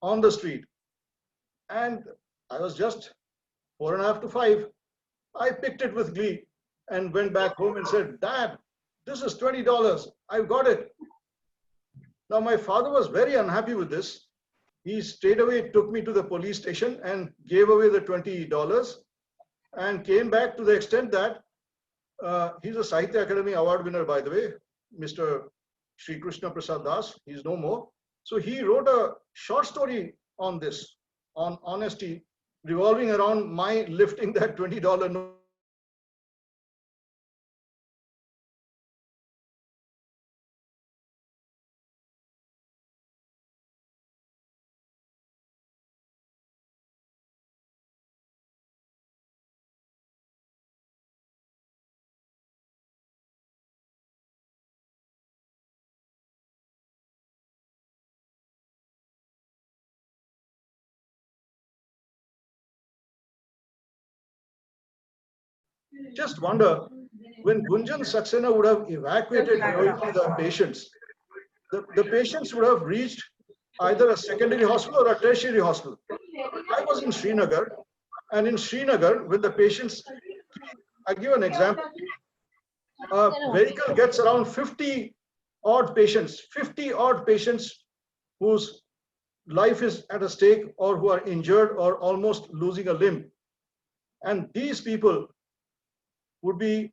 on the street. And I was just 4.5 to 5. I picked it with glee and went back home and said, "Dad, this is $20. I've got it." Now, my father was very unhappy with this. He straight away took me to the police station and gave away the $20 and came back to the extent that he's a Sahitya Academy Award winner, by the way, Mr. Sri Krishna Prasad Das. He's no more. So he wrote a short story on this, on honesty, revolving around my lifting that $20 note. Just wonder, when Gunjan Saxena would have evacuated heroically the patients, the patients would have reached either a secondary hospital or a tertiary hospital. I was in Srinagar, and in Srinagar, when the patients, I give an example, a vehicle gets around 50 odd patients whose life is at a stake or who are injured or almost losing a limb. And these people we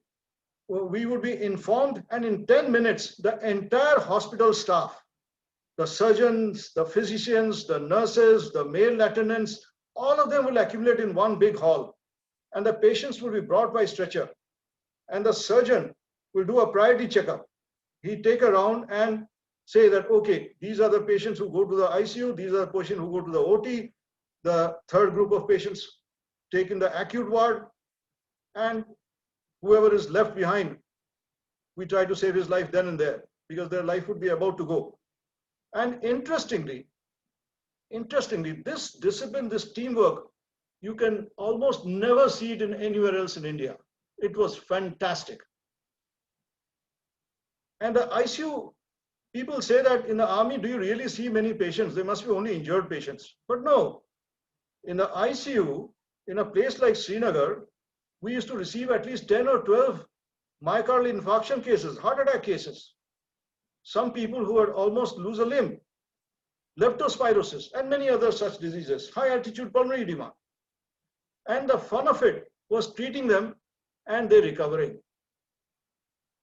would be informed, and in 10 minutes, the entire hospital staff, the surgeons, the physicians, the nurses, the male attendants, all of them will accumulate in one big hall, and the patients will be brought by stretcher, and the surgeon will do a priority checkup. He'd take around and say that, okay, these are the patients who go to the ICU, these are the patients who go to the OT, the third group of patients take in the acute ward, and whoever is left behind, we try to save his life then and there, because their life would be about to go. And interestingly, this discipline, this teamwork, you can almost never see it in anywhere else in India. It was fantastic. And the ICU, people say that in the army, do you really see many patients? There must be only injured patients. But no, in the ICU, in a place like Srinagar, we used to receive at least 10 or 12 myocardial infarction cases, heart attack cases. Some people who would almost lose a limb, leptospirosis, and many other such diseases, high altitude pulmonary edema. And the fun of it was treating them and they recovering.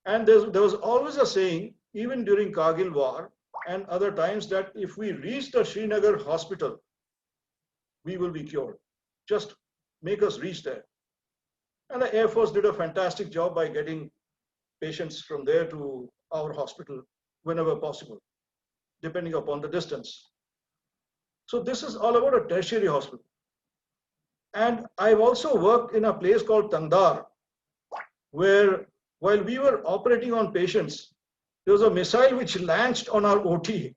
And there was always a saying, even during Kargil war and other times, that if we reach the Srinagar hospital, we will be cured. Just make us reach there. And the Air Force did a fantastic job by getting patients from there to our hospital whenever possible, depending upon the distance. So this is all about a tertiary hospital. And I've also worked in a place called Tangdar, where while we were operating on patients, there was a missile which launched on our OT.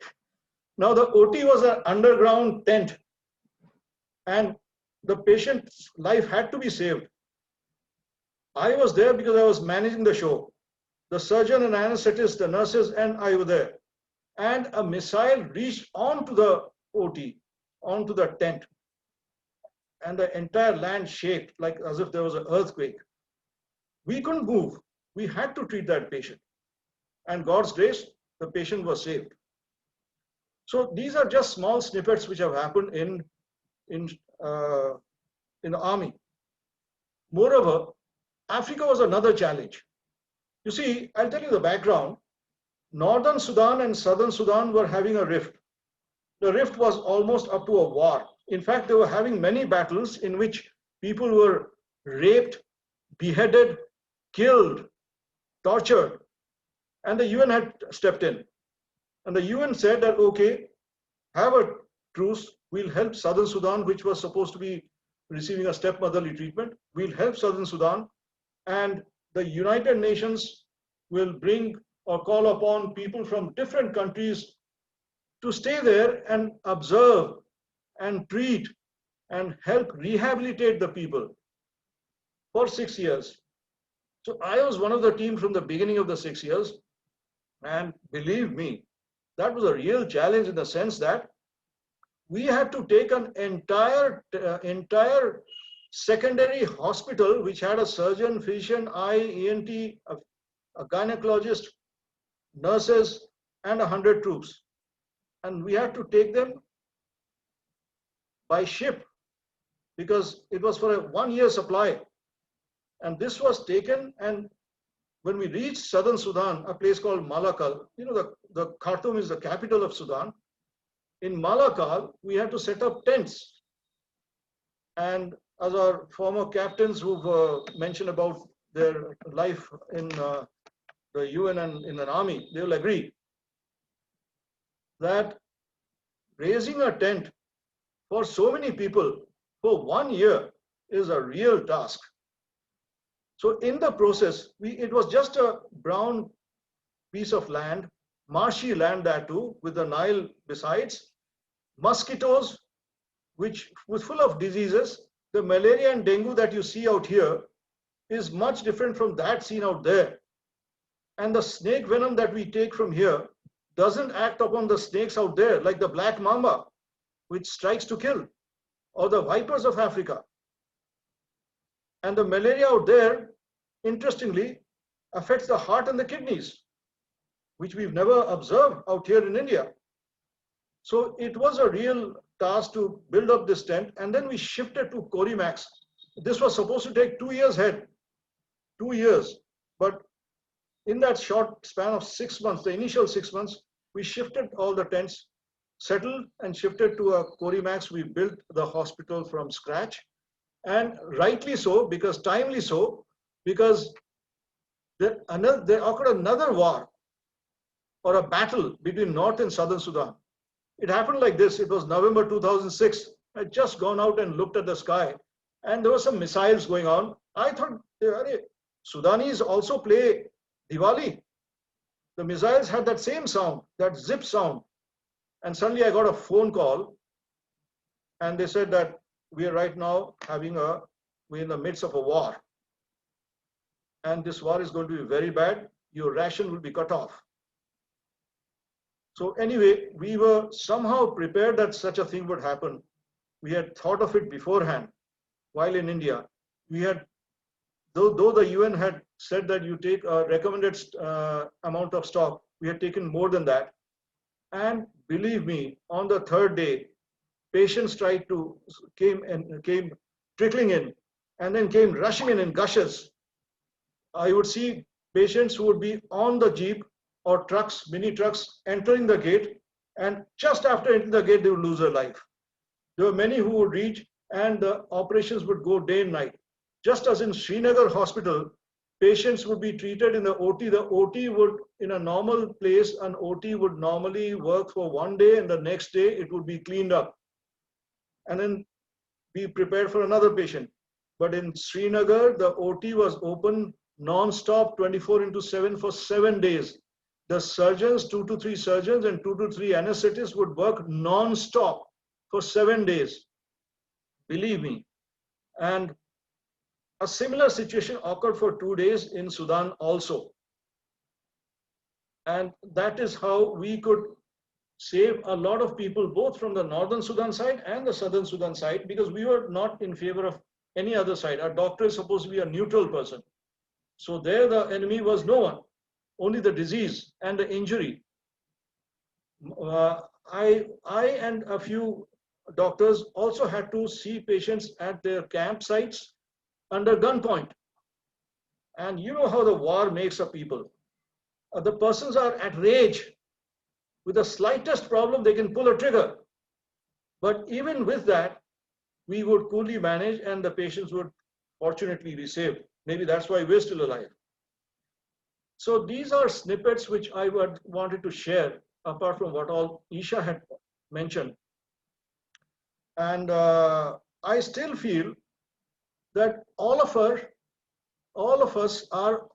Now the OT was an underground tent, and the patient's life had to be saved. I was there because I was managing the show. The surgeon and anesthetist, the nurses, and I were there. And a missile reached onto the OT, onto the tent. And the entire land shaked like as if there was an earthquake. We couldn't move. We had to treat that patient. And God's grace, the patient was saved. So these are just small snippets which have happened in the army. Moreover, Africa was another challenge. You see, I'll tell you the background. Northern Sudan and Southern Sudan were having a rift. The rift was almost up to a war. In fact, they were having many battles in which people were raped, beheaded, killed, tortured. And the UN had stepped in. And the UN said that, okay, have a truce. We'll help Southern Sudan, which was supposed to be receiving a stepmotherly treatment. We'll help Southern Sudan. And the United Nations will bring or call upon people from different countries to stay there and observe and treat and help rehabilitate the people for 6 years. So I was one of the team from the beginning of the 6 years. And believe me, that was a real challenge in the sense that we had to take an entire secondary hospital, which had a surgeon, physician, eye, ENT, a gynecologist, nurses, and 100 troops. And we had to take them by ship because it was for a 1 year supply. And this was taken, and when we reached Southern Sudan, a place called Malakal, you know, the Khartoum is the capital of Sudan. In Malakal, we had to set up tents. And as our former captains who've mentioned about their life in the UN and in an army, they will agree that raising a tent for so many people for 1 year is a real task. So in the process, it was just a brown piece of land, marshy land that too, with the Nile besides, mosquitoes, which was full of diseases. The malaria and dengue that you see out here is much different from that seen out there. And the snake venom that we take from here doesn't act upon the snakes out there, like the black mamba, which strikes to kill, or the vipers of Africa. And the malaria out there, interestingly, affects the heart and the kidneys, which we've never observed out here in India. So it was a real task to build up this tent, and then we shifted to Corimax. This was supposed to take 2 years ahead, 2 years, but in that short span of 6 months, the initial 6 months, we shifted all the tents, settled and shifted to a Corimax. We built the hospital from scratch, and rightly so, because timely so, because there occurred another war or a battle between North and Southern Sudan. It happened like this. It was November 2006. I'd just gone out and looked at the sky, and there were some missiles going on. I thought, Sudanese also play Diwali. The missiles had that same sound, that zip sound. And suddenly I got a phone call, and they said that we are right now we're in the midst of a war. And this war is going to be very bad. Your ration will be cut off. So anyway, we were somehow prepared that such a thing would happen. We had thought of it beforehand. While in India, we had, though the UN had said that you take a recommended amount of stock, we had taken more than that. And believe me, on the third day, patients came trickling in, and then came rushing in gushes. I would see patients who would be on the jeep or trucks, mini trucks, entering the gate, and just after entering the gate, they would lose their life. There were many who would reach, and the operations would go day and night. Just as in Srinagar Hospital, patients would be treated in the OT. The OT would, in a normal place, an OT would normally work for 1 day, and the next day it would be cleaned up and then be prepared for another patient. But in Srinagar, the OT was open non-stop 24/7 for 7 days. The surgeons, 2 to 3 surgeons and 2 to 3 anesthetists would work non-stop for 7 days. Believe me. And a similar situation occurred for 2 days in Sudan also. And that is how we could save a lot of people, both from the northern Sudan side and the southern Sudan side, because we were not in favor of any other side. Our doctor is supposed to be a neutral person. So there the enemy was no one, only the disease and the injury. I and a few doctors also had to see patients at their campsites under gunpoint. And you know how the war makes up people. The persons are at rage. With the slightest problem, they can pull a trigger. But even with that, we would coolly manage and the patients would fortunately be saved. Maybe that's why we're still alive. So these are snippets which I wanted to share, apart from what all Isha had mentioned. And I still feel that all of us are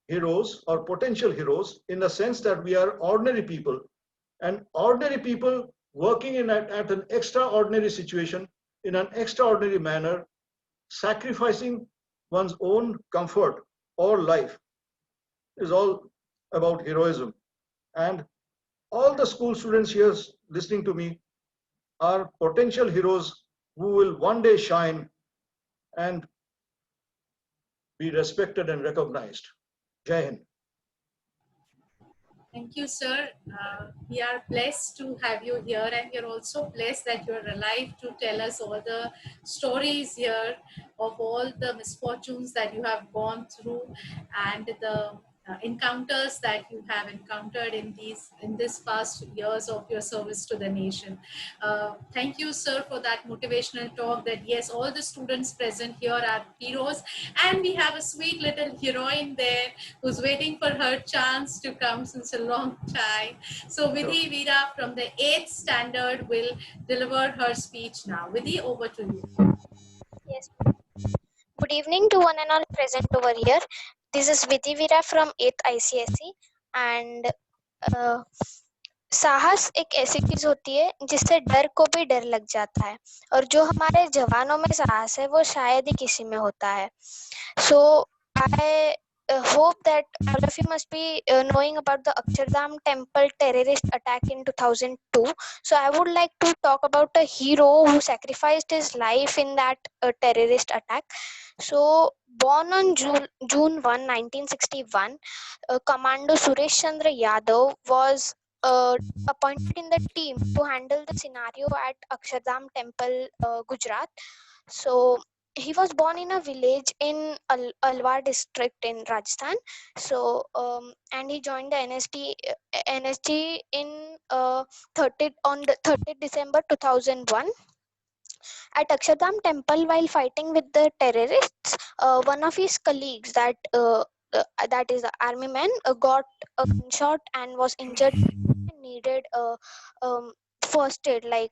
heroes or potential heroes, in the sense that we are ordinary people, and ordinary people working at an extraordinary situation in an extraordinary manner, sacrificing one's own comfort or life, is all about heroism. And all the school students here listening to me are potential heroes who will one day shine and be respected and recognized. Jai Hind. Thank you, sir. We are blessed to have you here, and we're also blessed that you're alive to tell us all the stories here of all the misfortunes that you have gone through and the encounters that you have encountered in this past years of your service to the nation. Thank you, sir, for that motivational talk. That yes, all the students present here are heroes, and we have a sweet little heroine there who's waiting for her chance to come since a long time. So Vidhi Veera from the 8th standard will deliver her speech now. Vidhi, over to you. Yes. Good evening to one and all present over here. This is Vidhi Veera from 8th ICSE, and साहस एक ऐसी चीज होती है जिससे डर को भी डर लग जाता है, और जो हमारे जवानों में साहस है वो शायद ही किसी में होता है. So I hope that all of you must be knowing about the Akshardham temple terrorist attack in 2002. So I would like to talk about a hero who sacrificed his life in that terrorist attack. So born on June 1, 1961, Commando Suresh Chandra Yadav was appointed in the team to handle the scenario at Akshardham temple, Gujarat. So he was born in a village in Alwar district in Rajasthan. So and he joined the NSG in on the 30th December 2001. At Akshardham temple, while fighting with the terrorists, one of his colleagues, that is the army man, got shot and was injured and needed first aid, like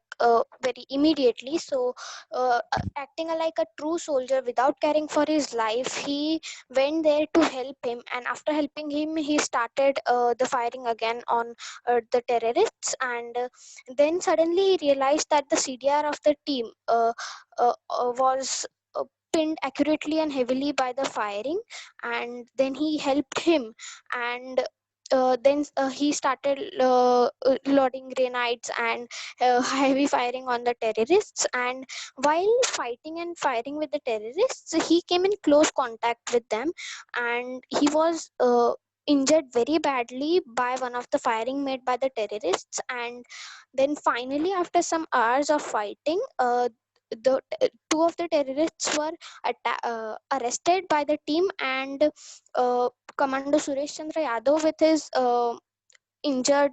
very immediately. So acting like a true soldier without caring for his life, he went there to help him, and after helping him, he started the firing again on the terrorists. And then suddenly he realized that the CDR of the team was pinned accurately and heavily by the firing, and then he helped him, and then he started loading grenades and heavy firing on the terrorists. And while fighting and firing with the terrorists, he came in close contact with them, and he was injured very badly by one of the firing made by the terrorists. And then finally, after some hours of fighting, the two of the terrorists were arrested by the team, and Commando Suresh Chandra Yadav with his injured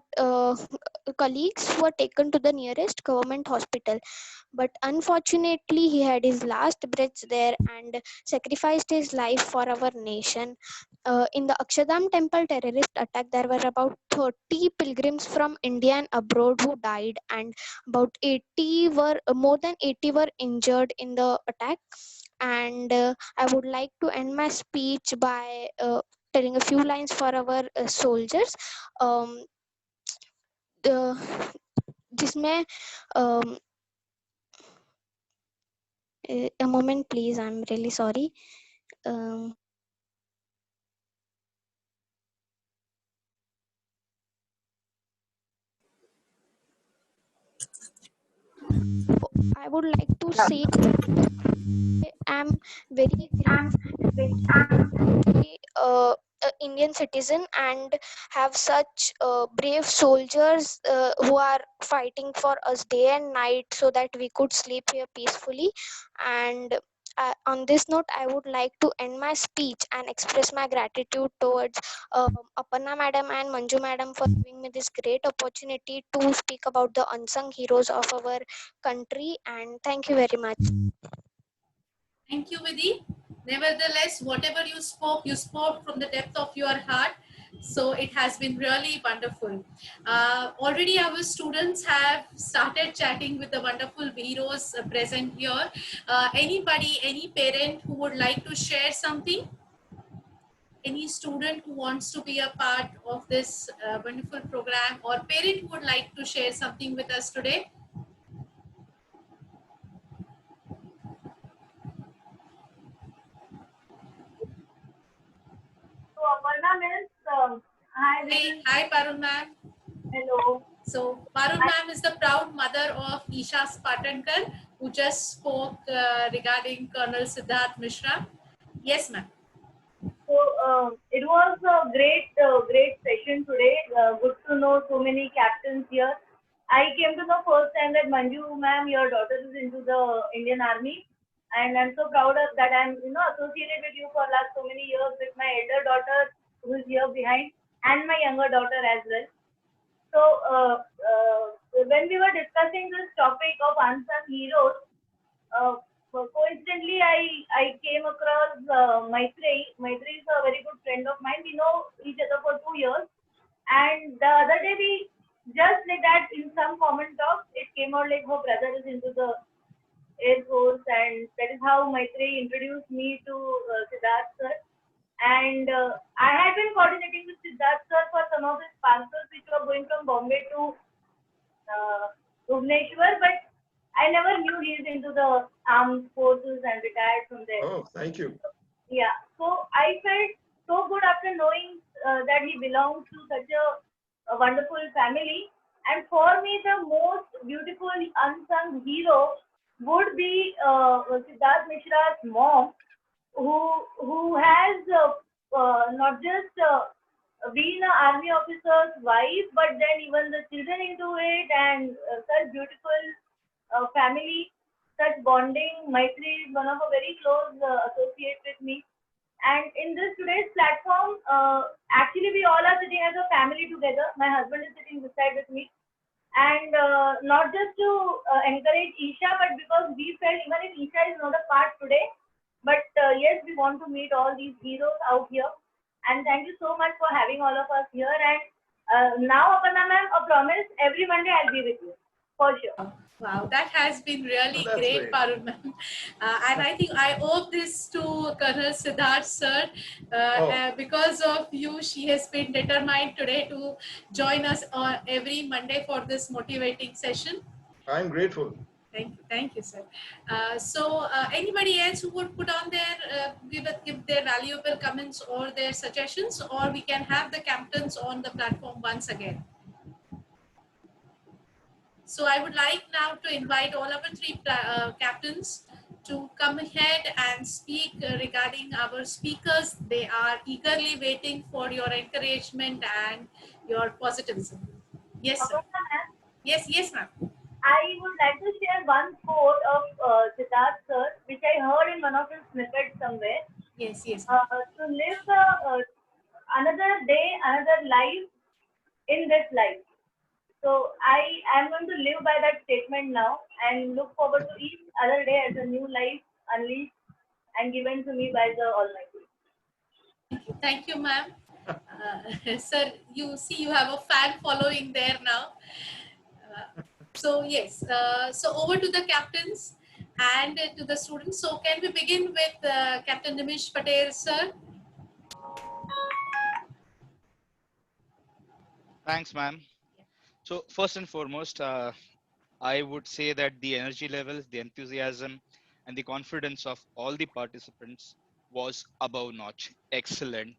colleagues were taken to the nearest government hospital. But unfortunately, he had his last breaths there and sacrificed his life for our nation. In the Akshardham temple terrorist attack, there were about 30 pilgrims from India and abroad who died, and about more than 80 were injured in the attack. And I would like to end my speech by telling a few lines for our soldiers. जिसमें a moment please, I'm really sorry. um, I would like to say I'm very Indian citizen and have such brave soldiers who are fighting for us day and night so that we could sleep here peacefully. And on this note, I would like to end my speech and express my gratitude towards Aparna madam and Manju madam for giving me this great opportunity to speak about the unsung heroes of our country. And thank you very much. Thank you, Vidhi. Nevertheless, whatever you spoke from the depth of your heart. So it has been really wonderful. Already our students have started chatting with the wonderful heroes present here. Anybody, any parent who would like to share something? Any student who wants to be a part of this wonderful program, or parent who would like to share something with us today? So Aparna means hi. Hi, Parul ma'am. Hello. So Parul ma'am is the proud mother of Isha Spatankar, who just spoke regarding Colonel Siddharth Mishra. Yes, ma'am. So it was a great session today. Good to know so many captains here. I came to know first time that Manju ma'am, your daughter is into the Indian Army, and I'm so proud of that. I'm associated with you for last so many years with my elder daughter who is here behind, and my younger daughter as well. So when we were discussing this topic of unsung heroes, coincidentally I came across Maitri. Maitri is a very good friend of mine. We know each other for 2 years, and the other day we just like that in some common talk, it came out like her brother is into the Air Force, and that is how Maitri introduced me to Siddharth sir. And I had been coordinating with Siddharth sir for some of his parcels which were going from Bombay to Bhubaneswar, but I never knew he's into the armed forces and retired from there. Oh, thank you. Yeah, so I felt so good after knowing that he belongs to such a wonderful family. And for me, the most beautiful unsung hero would be Siddharth Mishra's mom, who has not just been an army officer's wife, but then even the children into it, and such beautiful family, such bonding. Maitri is one of a very close associate with me. And in this today's platform, actually we all are sitting as a family together. My husband is sitting beside with me. And not just to encourage Isha, but because we felt even if Isha is not a part today, but yes, we want to meet all these heroes out here. And thank you so much for having all of us here. And now, Aparna ma'am, a promise, every Monday I'll be with you, for sure. Wow, that has been really great, Parul ma'am. And I think I owe this to Colonel Siddharth sir. Because of you, she has been determined today to join us on every Monday for this motivating session. I'm grateful. Thank you, sir. So, anybody else who would put on their give their valuable comments or their suggestions, or we can have the captains on the platform once again. So I would like now to invite all our three captains to come ahead and speak regarding our speakers. They are eagerly waiting for your encouragement and your positivism. Yes, sir. Yes, ma'am. I would like to share one quote of Siddharth sir, which I heard in one of his snippets somewhere. Yes. To live another day, another life in this life. So I am going to live by that statement now and look forward to each other day as a new life unleashed and given to me by the Almighty. Thank you, ma'am. Sir, you see you have a fan following there now. So yes, so over to the captains and to the students. So can we begin with Captain Nimish Patel, sir? Thanks, ma'am. So first and foremost, I would say that the energy levels, the enthusiasm, and the confidence of all the participants was above notch, excellent.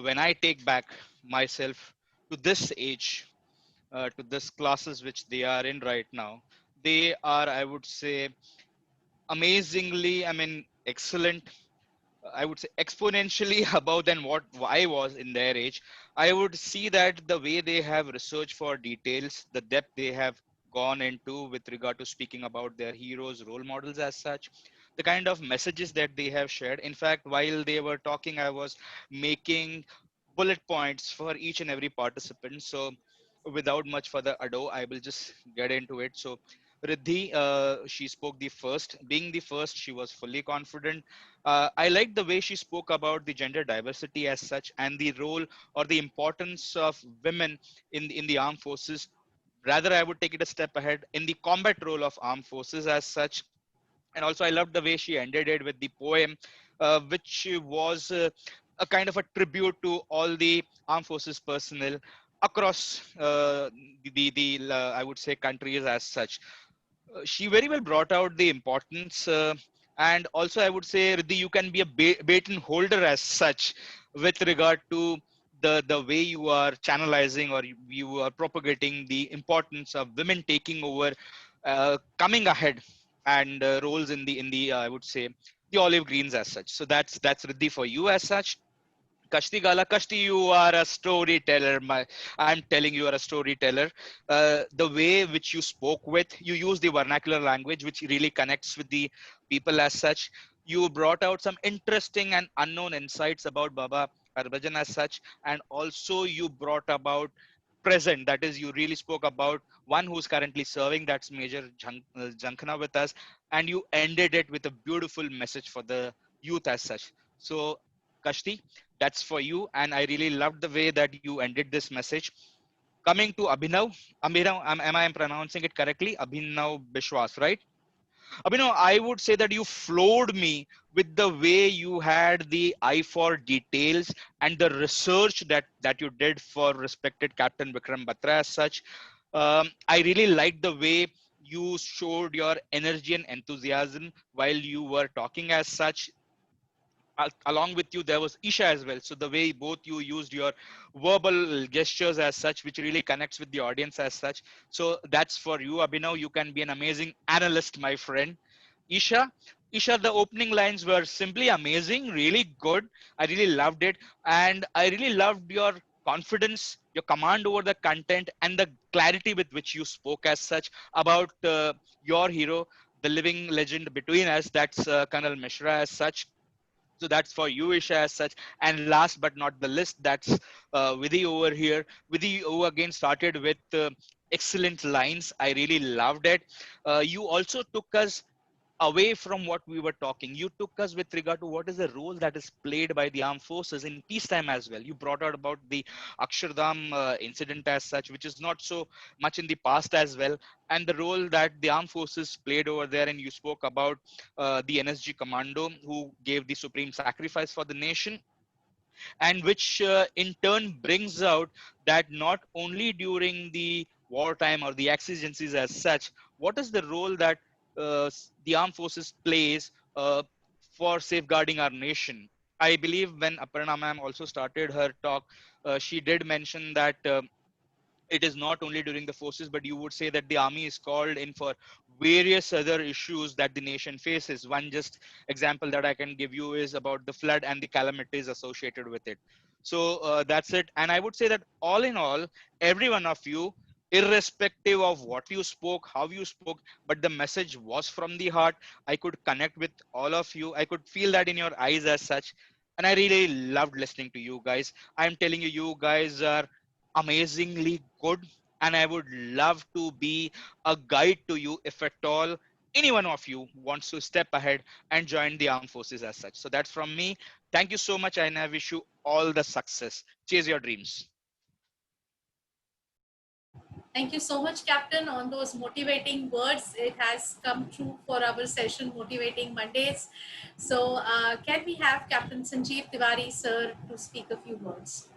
When I take back myself to this age, to this classes which they are in right now, they are, I would say, amazingly, I mean, excellent. I would say exponentially above than what I was in their age. I would see that the way they have researched for details, the depth they have gone into with regard to speaking about their heroes, role models as such, the kind of messages that they have shared. In fact, while they were talking, I was making bullet points for each and every participant. So without much further ado, I will just get into it. So Riddhi, she spoke the first. Being the first, she was fully confident. I like the way she spoke about the gender diversity as such and the role or the importance of women in the armed forces. Rather, I would take it a step ahead in the combat role of armed forces as such. And also, I loved the way she ended it with the poem, which was a kind of a tribute to all the armed forces personnel across I would say countries as such. She very well brought out the importance, and also I would say, Riddhi, you can be a baton holder as such with regard to the way you are channelizing or you are propagating the importance of women taking over, coming ahead, and roles in the I would say the olive greens as such. So that's Riddhi for you as such. Kashti Gala, Kashti, you are a storyteller. I'm telling you are a storyteller. The way which you spoke with, you use the vernacular language, which really connects with the people as such. You brought out some interesting and unknown insights about Baba Harbhajan as such, and also you brought about present. That is, you really spoke about one who's currently serving. That's Major Jankhana with us, and you ended it with a beautiful message for the youth as such. So, Kashti, that's for you, and I really loved the way that you ended this message. Coming to Abhinav, am I pronouncing it correctly? Abhinav Bishwas, right? Abhinav, I would say that you floored me with the way you had the eye for details and the research that you did for respected Captain Vikram Batra as such. I really liked the way you showed your energy and enthusiasm while you were talking as such. Along with you there was Isha as well, so the way both you used your verbal gestures as such, which really connects with the audience as such. So that's for you, Abhinav. You can be an amazing analyst, my friend. Isha, the opening lines were simply amazing, really good. I really loved it, and I really loved your confidence, your command over the content, and the clarity with which you spoke as such about your hero, the living legend between us, that's Colonel Mishra as such. So that's for you, Isha, as such. And last but not the least, that's Vidhi over here. Vidhi, who again started with excellent lines. I really loved it. You also took us away from what we were talking. You took us with regard to what is the role that is played by the armed forces in peacetime as well. You brought out about the Akshardham incident as such, which is not so much in the past as well, and the role that the armed forces played over there. And you spoke about the NSG commando who gave the supreme sacrifice for the nation, and which in turn brings out that not only during the wartime or the exigencies as such, what is the role that the armed forces plays for safeguarding our nation. I believe when Aparna ma'am also started her talk, she did mention that it is not only during the forces, but you would say that the army is called in for various other issues that the nation faces. One just example that I can give you is about the flood and the calamities associated with it. So that's it. And I would say that all in all, every one of you, irrespective of what you spoke, how you spoke, but the message was from the heart. I could connect with all of you. I could feel that in your eyes as such. And I really loved listening to you guys. I'm telling you, you guys are amazingly good, and I would love to be a guide to you if at all any one of you wants to step ahead and join the armed forces as such. So that's from me. Thank you so much, and I wish you all the success. Chase your dreams. Thank you so much, Captain, on those motivating words. It has come true for our session, Motivating Mondays. So can we have Captain Sanjeev Tiwari, sir, to speak a few words?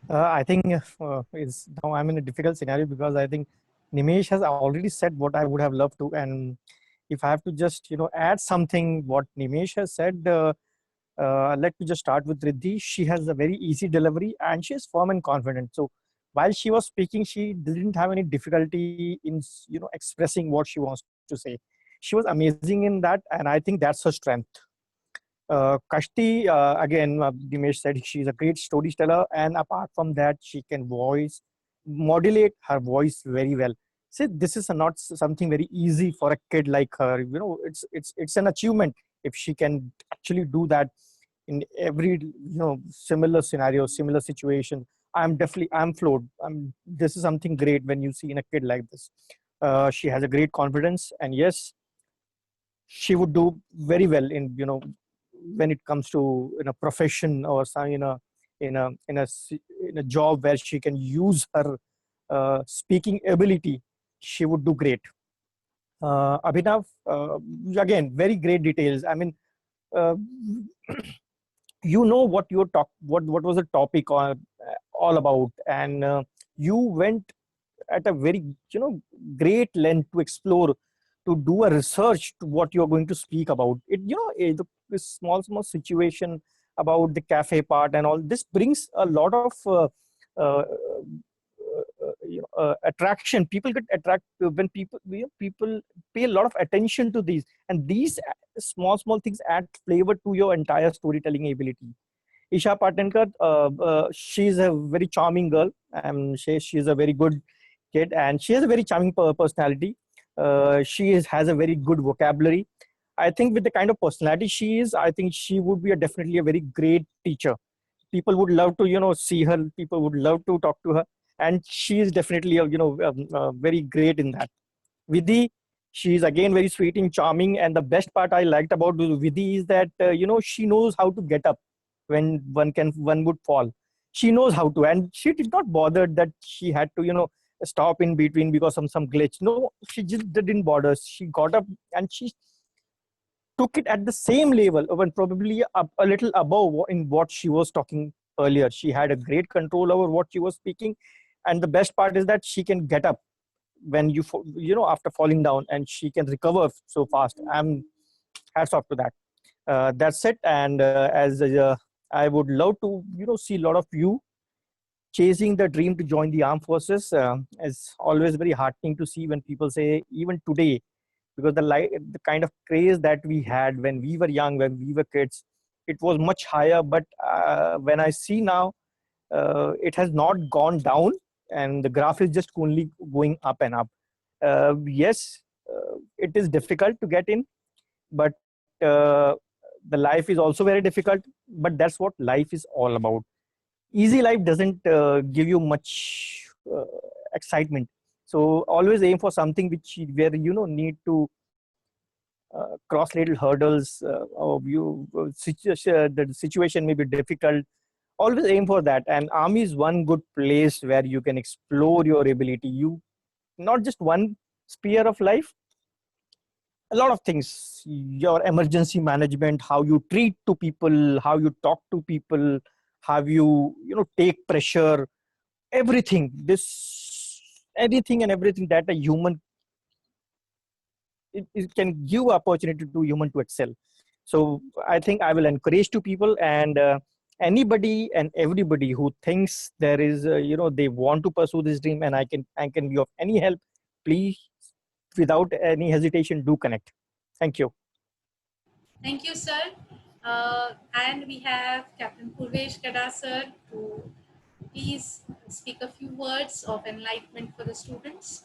I think it's now I'm in a difficult scenario because I think Nimesh has already said what I would have loved to, and if I have to just add something what Nimesh has said, Let me just start with Riddhi. She has a very easy delivery and she is firm and confident. So while she was speaking, she didn't have any difficulty in expressing what she wants to say. She was amazing in that, and I think that's her strength. Kashti, again, Dimesh said she's a great storyteller, and apart from that, she can modulate her voice very well. See, this is not something very easy for a kid like her. It's an achievement if she can actually do that in every similar scenario, similar situation. I'm floored. This is something great when you see in a kid like this. She has a great confidence, and yes, she would do very well in when it comes to in a profession or some in a job where she can use her speaking ability. She would do great. Abhinav, again, very great details. I mean, uh, what what was the topic all about, and you went at a very great length to explore, to do a research to what you're going to speak about it. The small situation about the cafe part and all this brings a lot of uh, attraction. People get attracted when people pay a lot of attention to these, and these small things add flavor to your entire storytelling ability. Isha Patankar, she's a very charming girl. She's a very good kid, and she has a very charming personality. Has a very good vocabulary. I think with the kind of personality she is, I think she would be definitely a very great teacher. People would love to see her. People would love to talk to her, and she is definitely very great in that. Vidhi, she is again very sweet and charming, and the best part I liked about Vidhi is that she knows how to get up when one would fall. She knows how to, and she did not bother that she had to stop in between because of some glitch. No, she just didn't bother. She got up and she took it at the same level, when probably a little above in what she was talking earlier. She had a great control over what she was speaking, and the best part is that she can get up when after falling down, and she can recover so fast. I'm hats off to that. That's it. And as I would love to see a lot of you chasing the dream to join the armed forces. It's always very heartening to see when people say, even today, because the kind of craze that we had when we were young, when we were kids, it was much higher. But when I see now, it has not gone down, and the graph is just only going up and up. Yes, it is difficult to get in, but the life is also very difficult. But that's what life is all about. Easy life doesn't give you much excitement. So always aim for something where need to cross little hurdles, or the situation may be difficult. Always aim for that, and army is one good place where you can explore your ability. You not just one sphere of life, a lot of things. Your emergency management, how you treat to people, how you talk to people, how you take pressure, everything and everything that a human, it can give opportunity to human to excel. So I think I will encourage to people, and anybody and everybody who thinks there is they want to pursue this dream, and I can be of any help, please, without any hesitation, do connect. Thank you. Thank you, sir. And we have Captain Purvesh Kada, sir, to please speak a few words of enlightenment for the students.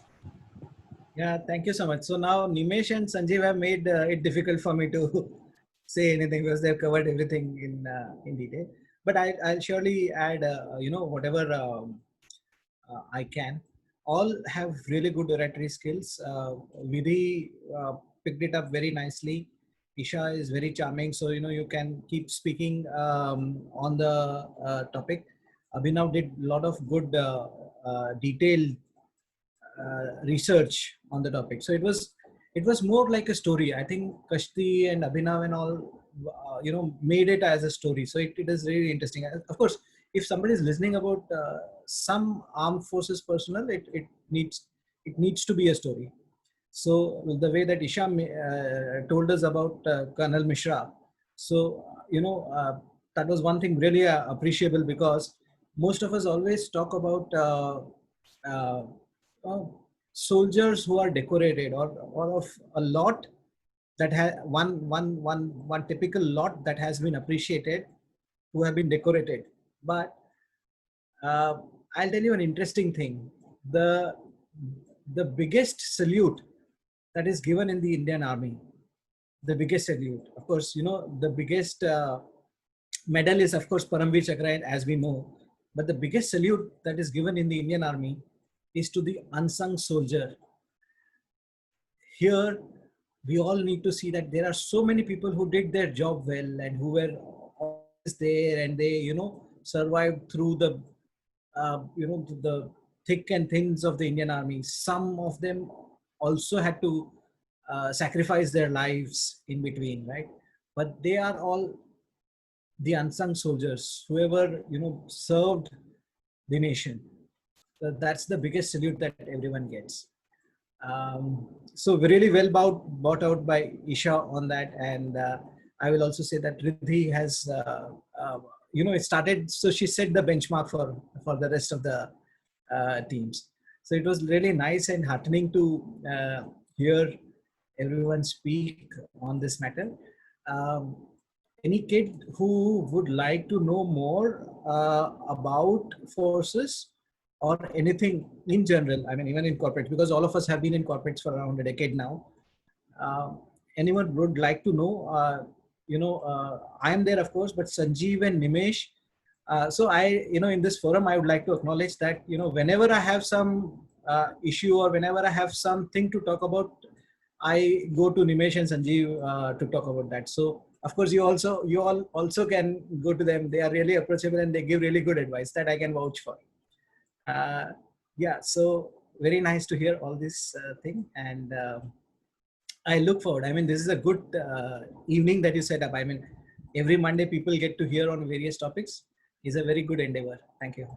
Yeah, thank you so much. So now Nimesh and Sanjeev have made it difficult for me to say anything because they've covered everything in detail. But I'll surely add, whatever I can. All have really good oratory skills. Vidhi picked it up very nicely. Isha is very charming, so you can keep speaking on the topic. Abhinav did a lot of good detailed research on the topic. So it was more like a story. I think Kashti and Abhinav and all made it as a story. So it is really interesting. Of course, if somebody is listening about some armed forces personnel, it needs to be a story. So the way that Isha told us about Colonel Mishra, So, that was one thing really appreciable, because most of us always talk about uh, uh, soldiers who are decorated, or of a lot that has one typical lot that has been appreciated, who have been decorated. But uh, I'll tell you an interesting thing. The the biggest salute that is given in the Indian Army, the biggest salute, of course, the biggest medal is, of course, Paramveer Chakra, as we know. But the biggest salute that is given in the Indian Army is to the unsung soldier. Here, we all need to see that there are so many people who did their job well, and who were always there, and they, survived through the thick and thins of the Indian Army. Some of them also had to sacrifice their lives in between, right? But they are all the unsung soldiers, whoever served the nation. That's the biggest salute that everyone gets. So really well bought out by Isha on that. And I will also say that Riddhi has it started, so she set the benchmark for the rest of the teams. So it was really nice and heartening to hear everyone speak on this matter. Um, any kid who would like to know more about forces or anything in general, I mean, even in corporate, because all of us have been in corporates for around a decade now. Anyone would like to know, I am there, of course, but Sanjeev and Nimesh. So in this forum, I would like to acknowledge that, whenever I have some issue, or whenever I have something to talk about, I go to Nimesh and Sanjeev to talk about that. So of course, you all also can go to them. They are really approachable, and they give really good advice that I can vouch for. Yeah, so very nice to hear all this thing, and I look forward. I mean, this is a good evening that you set up. I mean, every Monday people get to hear on various topics. Is a very good endeavor. Thank you.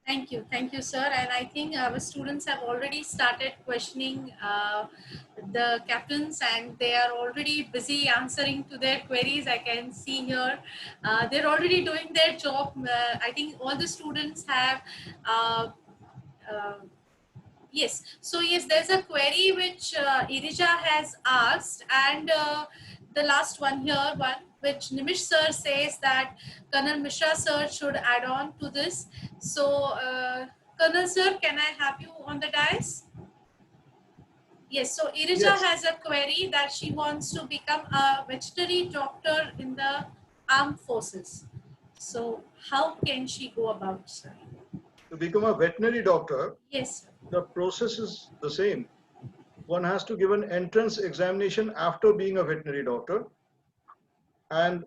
Thank you, sir. And I think our students have already started questioning the captains, and they are already busy answering to their queries. I can see here they're already doing their job. I think all the students have. Yes, so yes, there's a query which Irija has asked, and the last one here, which Nimish sir says that Colonel Mishra sir should add on to this. So, Colonel sir, can I have you on the dais? Yes, so Irija has a query that she wants to become a veterinary doctor in the armed forces. So, how can she go about, sir? To become a veterinary doctor, yes, the process is the same. One has to give an entrance examination after being a veterinary doctor. And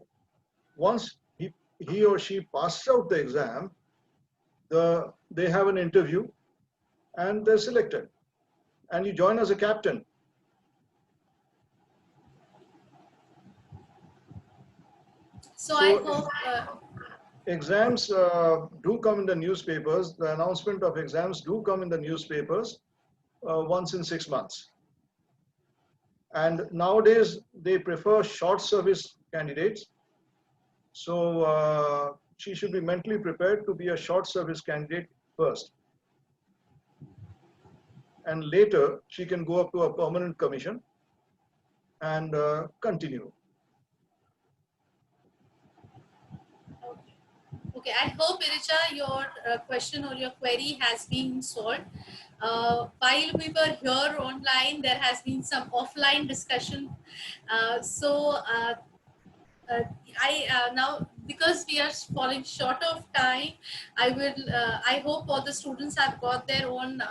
once he or she passes out the exam, they have an interview and they're selected. And you join as a captain. So I hope... exams do come in the newspapers. The announcement of exams do come in the newspapers once in 6 months. And nowadays, they prefer short service candidates. So she should be mentally prepared to be a short service candidate first. And later, she can go up to a permanent commission and continue. Okay, I hope, Irija, your question or your query has been solved. While we were here online, there has been some offline discussion. Now, because we are falling short of time, I hope all the students have got their own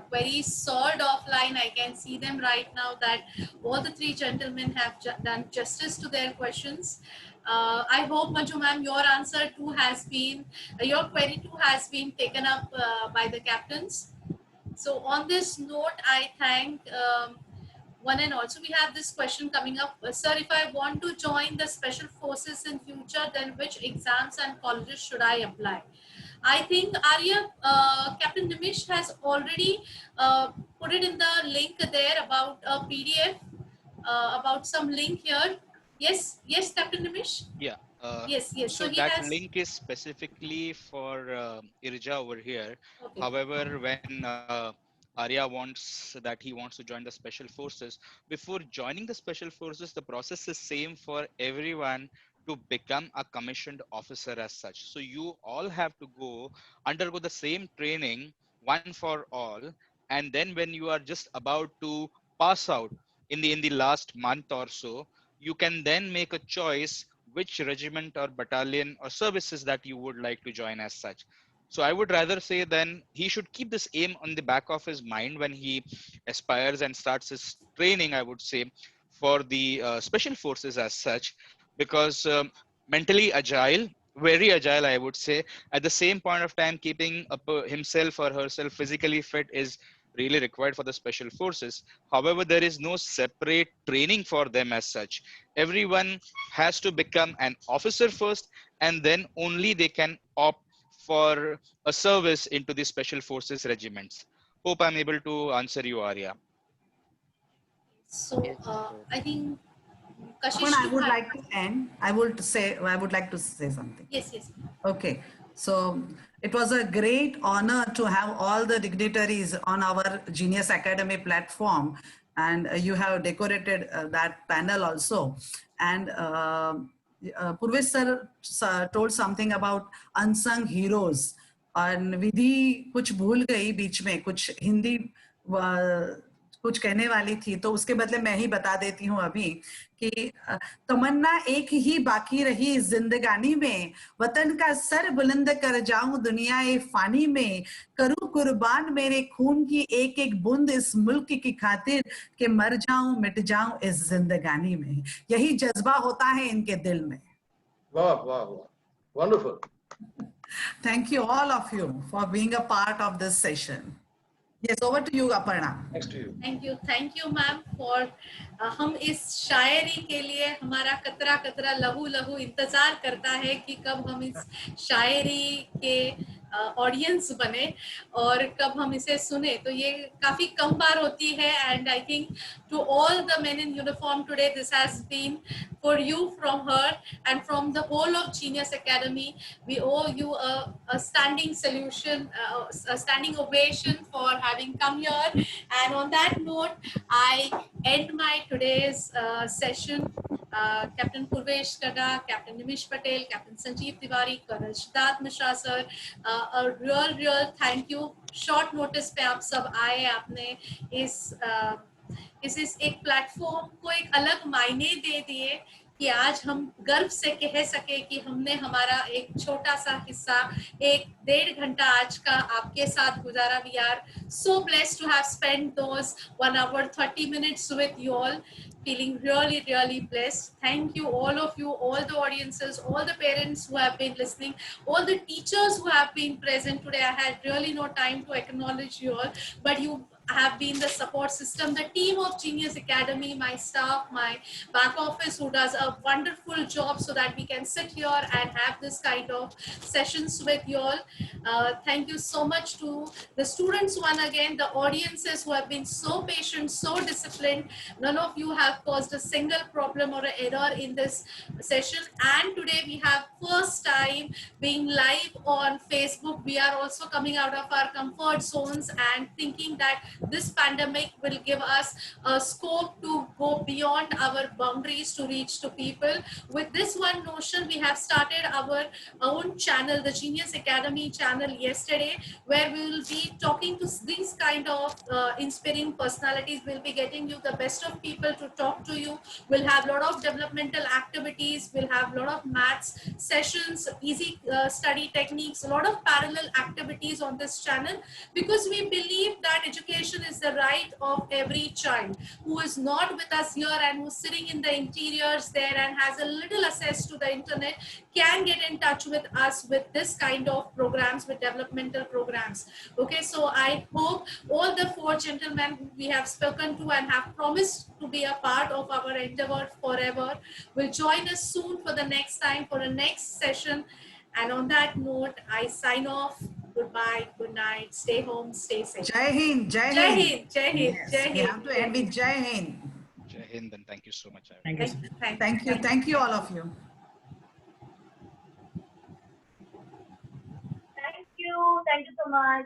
queries solved offline. I can see them right now that all the three gentlemen have done justice to their questions. I hope, Manju ma'am, your answer too has been, your query too has been taken up by the captains. So on this note, I thank one and all. So we have this question coming up. Sir, if I want to join the special forces in future, then which exams and colleges should I apply? I think Arya, Captain Nimish has already put it in the link there about a PDF, about some link here. Yes, yes, Captain Nimish. Yeah. Yes, yes. So So he that has. link is specifically for Irja over here. Okay. However, when Arya wants that he wants to join the special forces, before joining the special forces, the process is same for everyone to become a commissioned officer as such. So you all have to go undergo the same training, one for all, and then when you are just about to pass out in the last month or so, you can then make a choice which regiment or battalion or services that you would like to join as such. So I would rather say then he should keep this aim on the back of his mind when he aspires and starts his training, I would say, for the special forces as such, because mentally agile, very agile, I would say, at the same point of time, keeping up, himself or herself physically fit is really required for the special forces. However, there is no separate training for them as such. Everyone has to become an officer first, and then only they can opt for a service into the special forces regiments. Hope I'm able to answer you, Arya. So Yes, sir. I think Aparna, Kashish, I you would have. like to end. I would like to say something. Yes, yes. Okay, so it was a great honor to have all the dignitaries on our Genius Academy platform, and you have decorated that panel also. And Purvesh sir told something about unsung heroes. और विधि कुछ भूल गई बीच में, कुछ हिंदी कुछ कहने वाली थी, तो उसके बदले मैं ही बता देती हूँ अभी कि तमन्ना एक ही बाकी रही इस जिंदगानी में, वतन का सर बुलंद कर जाऊं दुनिया ए फानी में, करूं कुर्बान मेरे खून की एक एक बूंद इस मुल्क की खातिर, कि मर जाऊं मिट जाऊं इस जिंदगानी में. यही जज्बा होता है इनके दिल में. Wow, wow, wow. Wonderful. Thank you all of you for being a part of this session. Yes, over to you, Aparna. Thanks to you. Thank you ma'am for हम इस शायरी के लिए हमारा कतरा कतरा लहू लहू इंतजार करता है कि कब हम इस शायरी के ऑडियंस बने और कब हम इसे सुने. तो ये काफी कम बार होती है. And I think to all the men in uniform today, this has been for you from her and from the whole of Genius Academy. We owe you a standing solution, a standing ovation for having come here. And on that note, I end my today's session. Captain Purvesh Kada, Captain Nimish Patel, Captain Sanjeev Tiwari, Colonel Siddharth Mishra sir, a real thank you. Short notice पे आप सब आए, आपने इस एक platform को एक अलग मायने दे दिए कि आज हम गर्व से कह सके कि हमने हमारा एक छोटा सा हिस्सा 1.5 घंटा आज का आपके साथ गुजारा. We are so blessed to have spent those 1 hour 30 minutes with you all. Feeling really blessed. Thank you, all of you, all the audiences, all the parents who have been listening, all the teachers who have been present today. I had really no time to acknowledge you all, but you have been the support system, the team of Genius Academy, my staff, my back office who does a wonderful job so that we can sit here and have this kind of sessions with you all. Thank you so much to the students once again, the audiences who have been so patient, so disciplined. None of you have caused a single problem or an error in this session. And today we have first time being live on Facebook. We are also coming out of our comfort zones and thinking that this pandemic will give us a scope to go beyond our boundaries to reach to people. With this one notion, we have started our own channel, the Genius Academy channel yesterday, where we will be talking to these kind of inspiring personalities. We'll be getting you the best of people to talk to you. We'll have a lot of developmental activities. We'll have a lot of maths sessions, easy study techniques, a lot of parallel activities on this channel, because we believe that education is the right of every child who is not with us here and who's sitting in the interiors there and has a little access to the internet can get in touch with us with this kind of programs, with developmental programs. Okay, so I hope all the 4 gentlemen who we have spoken to and have promised to be a part of our endeavor forever will join us soon for the next time, for the next session. And on that note, I sign off. Goodbye, good night, stay home, stay safe. Jai Hind, Jai Hind. Jai Hind, Jai Hind, Yes, Jai we Hind. have to end with Jai Hind. Jai Hind, and thank you so much. Thank you. Thank you, all of you. Thank you so much.